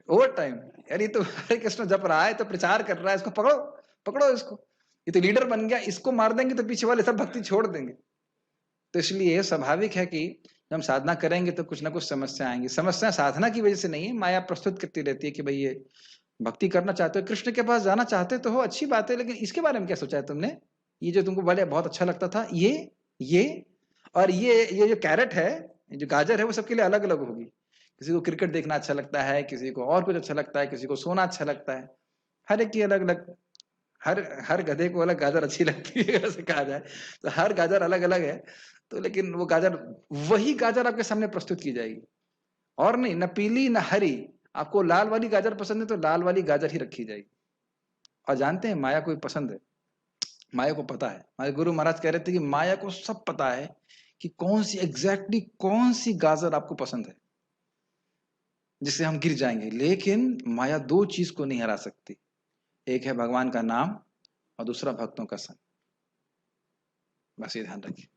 ओवर टाइम, यार ये तो हरे कृष्ण जप रहा है, तो प्रचार कर रहा है, इसको पकड़ो पकड़ो, इसको, ये तो लीडर बन गया, इसको मार देंगे तो पीछे वाले सब भक्ति छोड़ देंगे। तो इसलिए स्वाभाविक है कि जब हम साधना करेंगे तो कुछ ना कुछ समस्या आएंगी। समस्या साधना की वजह से नहीं है, माया प्रस्तुत करती रहती है कि भाई ये भक्ति करना चाहते हो, कृष्ण के पास जाना चाहते तो हो, अच्छी बात है, लेकिन इसके बारे में क्या सोचा है तुमने? ये जो तुमको बोले बहुत अच्छा लगता था, ये और ये जो कैरेट है, जो गाजर है, वो सबके लिए अलग अलग होगी। किसी को क्रिकेट देखना अच्छा लगता है, किसी को और कुछ अच्छा लगता है, किसी को सोना अच्छा लगता है, हर एक की अलग अलग, हर गधे को अलग गाजर अच्छी लगती है ऐसे कहा जाए तो हर गाजर अलग अलग है। तो लेकिन वो गाजर, वही गाजर आपके सामने प्रस्तुत की जाएगी, और नहीं, न पीली न हरी। आपको लाल वाली गाजर पसंद है तो लाल वाली गाजर ही रखी जाएगी। और जानते हैं माया को पसंद है, माया को पता है। हमारे गुरु महाराज कह रहे थे कि माया को सब पता है कि एग्जैक्टली कौन सी गाजर आपको पसंद है जिससे हम गिर जाएंगे। लेकिन माया दो चीज को नहीं हरा सकती, एक है भगवान का नाम और दूसरा भक्तों का संग। बस ये ध्यान रखिए।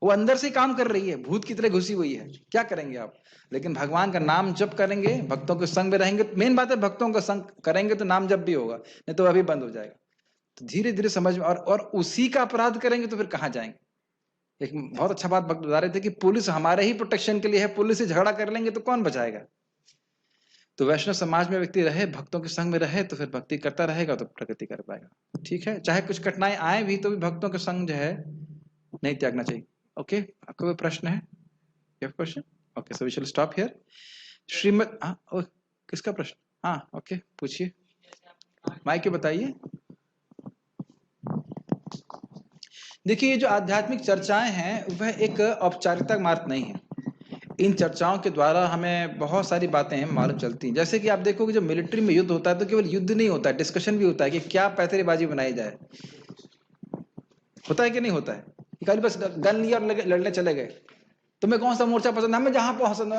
वो अंदर से काम कर रही है, भूत की तरह घुसी हुई है, क्या करेंगे आप? लेकिन भगवान का नाम जप करेंगे, भक्तों के संग में रहेंगे। मेन बात है भक्तों का संग करेंगे तो नाम जप भी होगा, नहीं तो अभी बंद हो जाएगा। तो धीरे धीरे समझ में, और उसी का अपराध करेंगे तो फिर कहाँ जाएंगे? एक बहुत अच्छा बात भक्त बता रहे थे कि पुलिस हमारे ही प्रोटेक्शन के लिए है, पुलिस से झगड़ा कर लेंगे तो कौन बचाएगा? तो वैष्णव समाज में व्यक्ति रहे, भक्तों के संग में रहे, तो फिर भक्ति करता रहेगा तो प्रगति कर पाएगा। ठीक है, चाहे कुछ कठिनाई आए भी तो भी भक्तों के संग जो है नहीं त्यागना चाहिए। ओके, आपका कोई प्रश्न है? You have question? Okay, so we shall stop here. श्रीमद किसका प्रश्न? हाँ, ओके, पूछिए, माइक के बताइए। देखिए, ये जो आध्यात्मिक चर्चाएं हैं वह एक औपचारिकता मार्ग नहीं है। इन चर्चाओं के द्वारा हमें बहुत सारी बातें मालूम चलती हैं। जैसे कि आप देखोगे जब मिलिट्री में युद्ध होता है तो केवल युद्ध नहीं होता है, डिस्कशन भी होता है कि क्या पैतरेबाजी बनाई जाए। होता है कि नहीं होता है? खाली बस गन लिया और लड़ने चले गए। तुम्हें कौन सा मोर्चा पसंद है, हमें जहां पसंद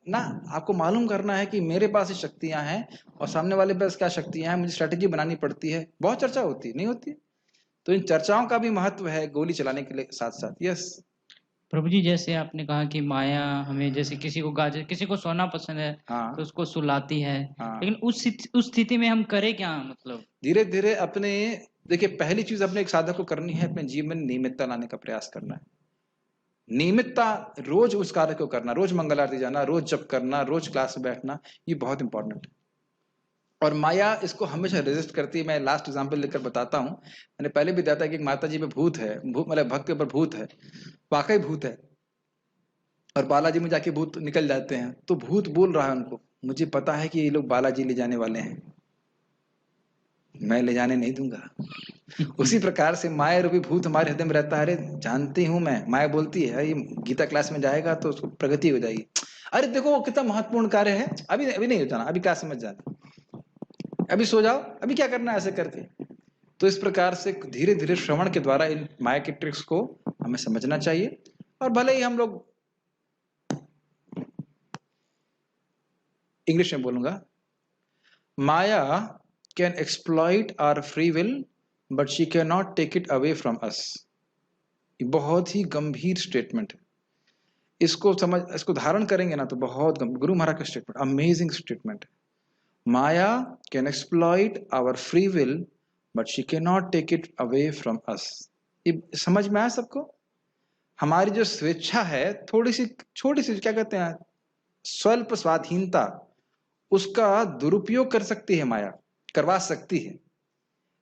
ना। आपको मालूम करना है कि मेरे पास ये शक्तियां हैं और सामने वाले पास क्या शक्तियां हैं, मुझे स्ट्रेटेजी बनानी पड़ती है। बहुत चर्चा होती है, नहीं होती है? तो इन चर्चाओं का भी महत्व है गोली चलाने के लिए साथ साथ। यस प्रभु जी, जैसे आपने कहा कि माया हमें, जैसे किसी को गाजर, किसी को सोना पसंद है हाँ, तो उसको सुलाती है। हाँ। लेकिन उस स्थिति में हम करें क्या? मतलब धीरे धीरे अपने, देखिए पहली चीज अपने एक साधक को करनी है, अपने जीवन में नियमितता लाने का प्रयास करना है। नियमितता, रोज उस कार्य को करना, रोज मंगल आरती जाना, रोज जप करना, रोज क्लास में बैठना, ये बहुत इंपॉर्टेंट है। और माया इसको हमेशा रेजिस्ट करती है। मैं लास्ट एग्जांपल लेकर बताता हूँ। मैंने पहले भी बताया था कि एक माता जी पे भूत है, भूत मतलब भक्त के ऊपर भूत है, वाकई भूत है। और बालाजी में जाके भूत निकल जाते हैं, तो भूत बोल रहा है उनको, मुझे पता है कि ये लोग बालाजी ले जाने वाले हैं, मैं ले जाने नहीं दूंगा। उसी प्रकार से माया रूपी भूत हमारे हृदय में रहता है। अरे जानती हूं मैं, माया बोलती है ये गीता क्लास में जाएगा तो उसको प्रगति हो जाएगी। अरे देखो वो कितना महत्वपूर्ण कार्य है, अभी अभी नहीं हो जाना, अभी क्या समझ जाना, अभी सो जाओ, अभी क्या करना है, ऐसे करके। तो इस प्रकार से धीरे धीरे श्रवण के द्वारा इन माया के ट्रिक्स को हमें समझना चाहिए। और भले ही हम लोग, इंग्लिश में बोलूंगा, Maya can exploit our free will but she can not take it away from us. बहुत ही गंभीर स्टेटमेंट है। इसको इसको धारण करेंगे ना तो बहुत गुरु महाराज का स्टेटमेंट, अमेजिंग स्टेटमेंट है। Maya can exploit our free will but she can not take it away from us. ये समझ में आया सबको? हमारी जो स्वेच्छा है, थोड़ी सी छोटी सी, क्या कहते हैं, स्वल्प स्वाधीनता, उसका दुरुपयोग कर सकती है माया, करवा सकती है,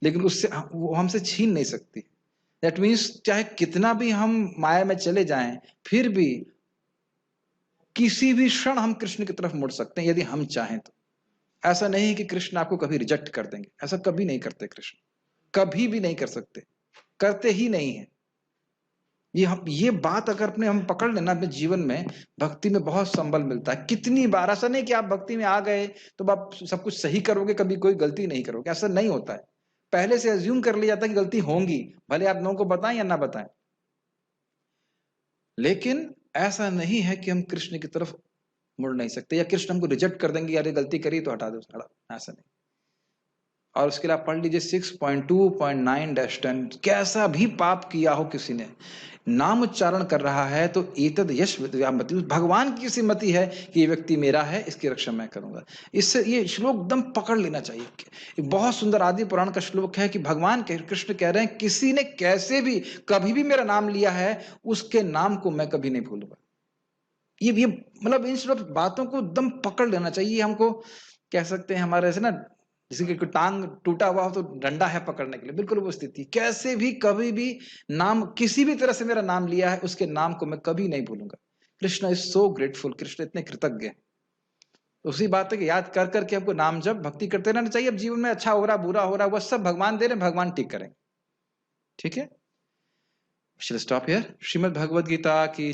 लेकिन उससे वो हमसे छीन नहीं सकती। दैट मीन्स चाहे कितना भी हम माया में चले जाएं, फिर भी किसी भी क्षण हम कृष्ण की तरफ मुड़ सकते हैं यदि हम चाहें तो। ऐसा नहीं है कि कृष्ण आपको कभी रिजेक्ट कर देंगे, ऐसा कभी नहीं करते कृष्ण, कभी भी नहीं कर सकते, करते ही नहीं है। ये बात अगर अपने हम पकड़ लेना अपने जीवन में, भक्ति में बहुत संबल मिलता है। कितनी बार, ऐसा नहीं कि आप भक्ति में आ गए तो आप सब कुछ सही करोगे, कभी कोई गलती नहीं करोगे, ऐसा नहीं होता है। पहले से अज्यूम कर लिया जाता है कि गलती होंगी, भले आप लोगों को बताएं या ना बताएं। लेकिन ऐसा नहीं है कि हम कृष्ण की तरफ मुड़ नहीं सकते, या कृष्ण हमको रिजेक्ट कर देंगे, यार गलती करी तो हटा दो, ऐसा नहीं। और उसके लिए आप पढ़ लीजिए 6.2.9-10, कैसा भी पाप किया हो किसी ने, नाम उच्चारण कर रहा है तो एतद यश विद्यामति, भगवान की सी मति है कि ये व्यक्ति मेरा है, इसकी रक्षा मैं करूंगा। इससे ये श्लोक एकदम पकड़ लेना चाहिए। एक बहुत सुंदर आदि पुराण का श्लोक है कि भगवान कृष्ण कह रहे हैं, किसी ने कैसे भी कभी भी मेरा नाम लिया है, उसके नाम को मैं कभी नहीं भूलूंगा। ये मतलब इन सब बातों को एकदम पकड़ लेना चाहिए। हमको कह सकते हैं हमारे ऐसे ना, जैसे कि टांग टूटा हुआ हो तो डंडा है पकड़ने के लिए, बिल्कुल वो स्थिति। कैसे भी कभी भी नाम, किसी भी तरह से मेरा नाम लिया है, उसके नाम को मैं कभी नहीं भूलूंगा। Krishna is so grateful, Krishna इतने कृतज्ञ हैं। उसी बात है कि याद कर करके हमको नाम जब भक्ति करते रहना चाहिए। अब जीवन में अच्छा हो रहा बुरा हो रहा वह सब भगवान दे रहे, भगवान ठीक करेंगे। ठीक है, स्टॉप हियर। श्रीमद् भगवद गीता की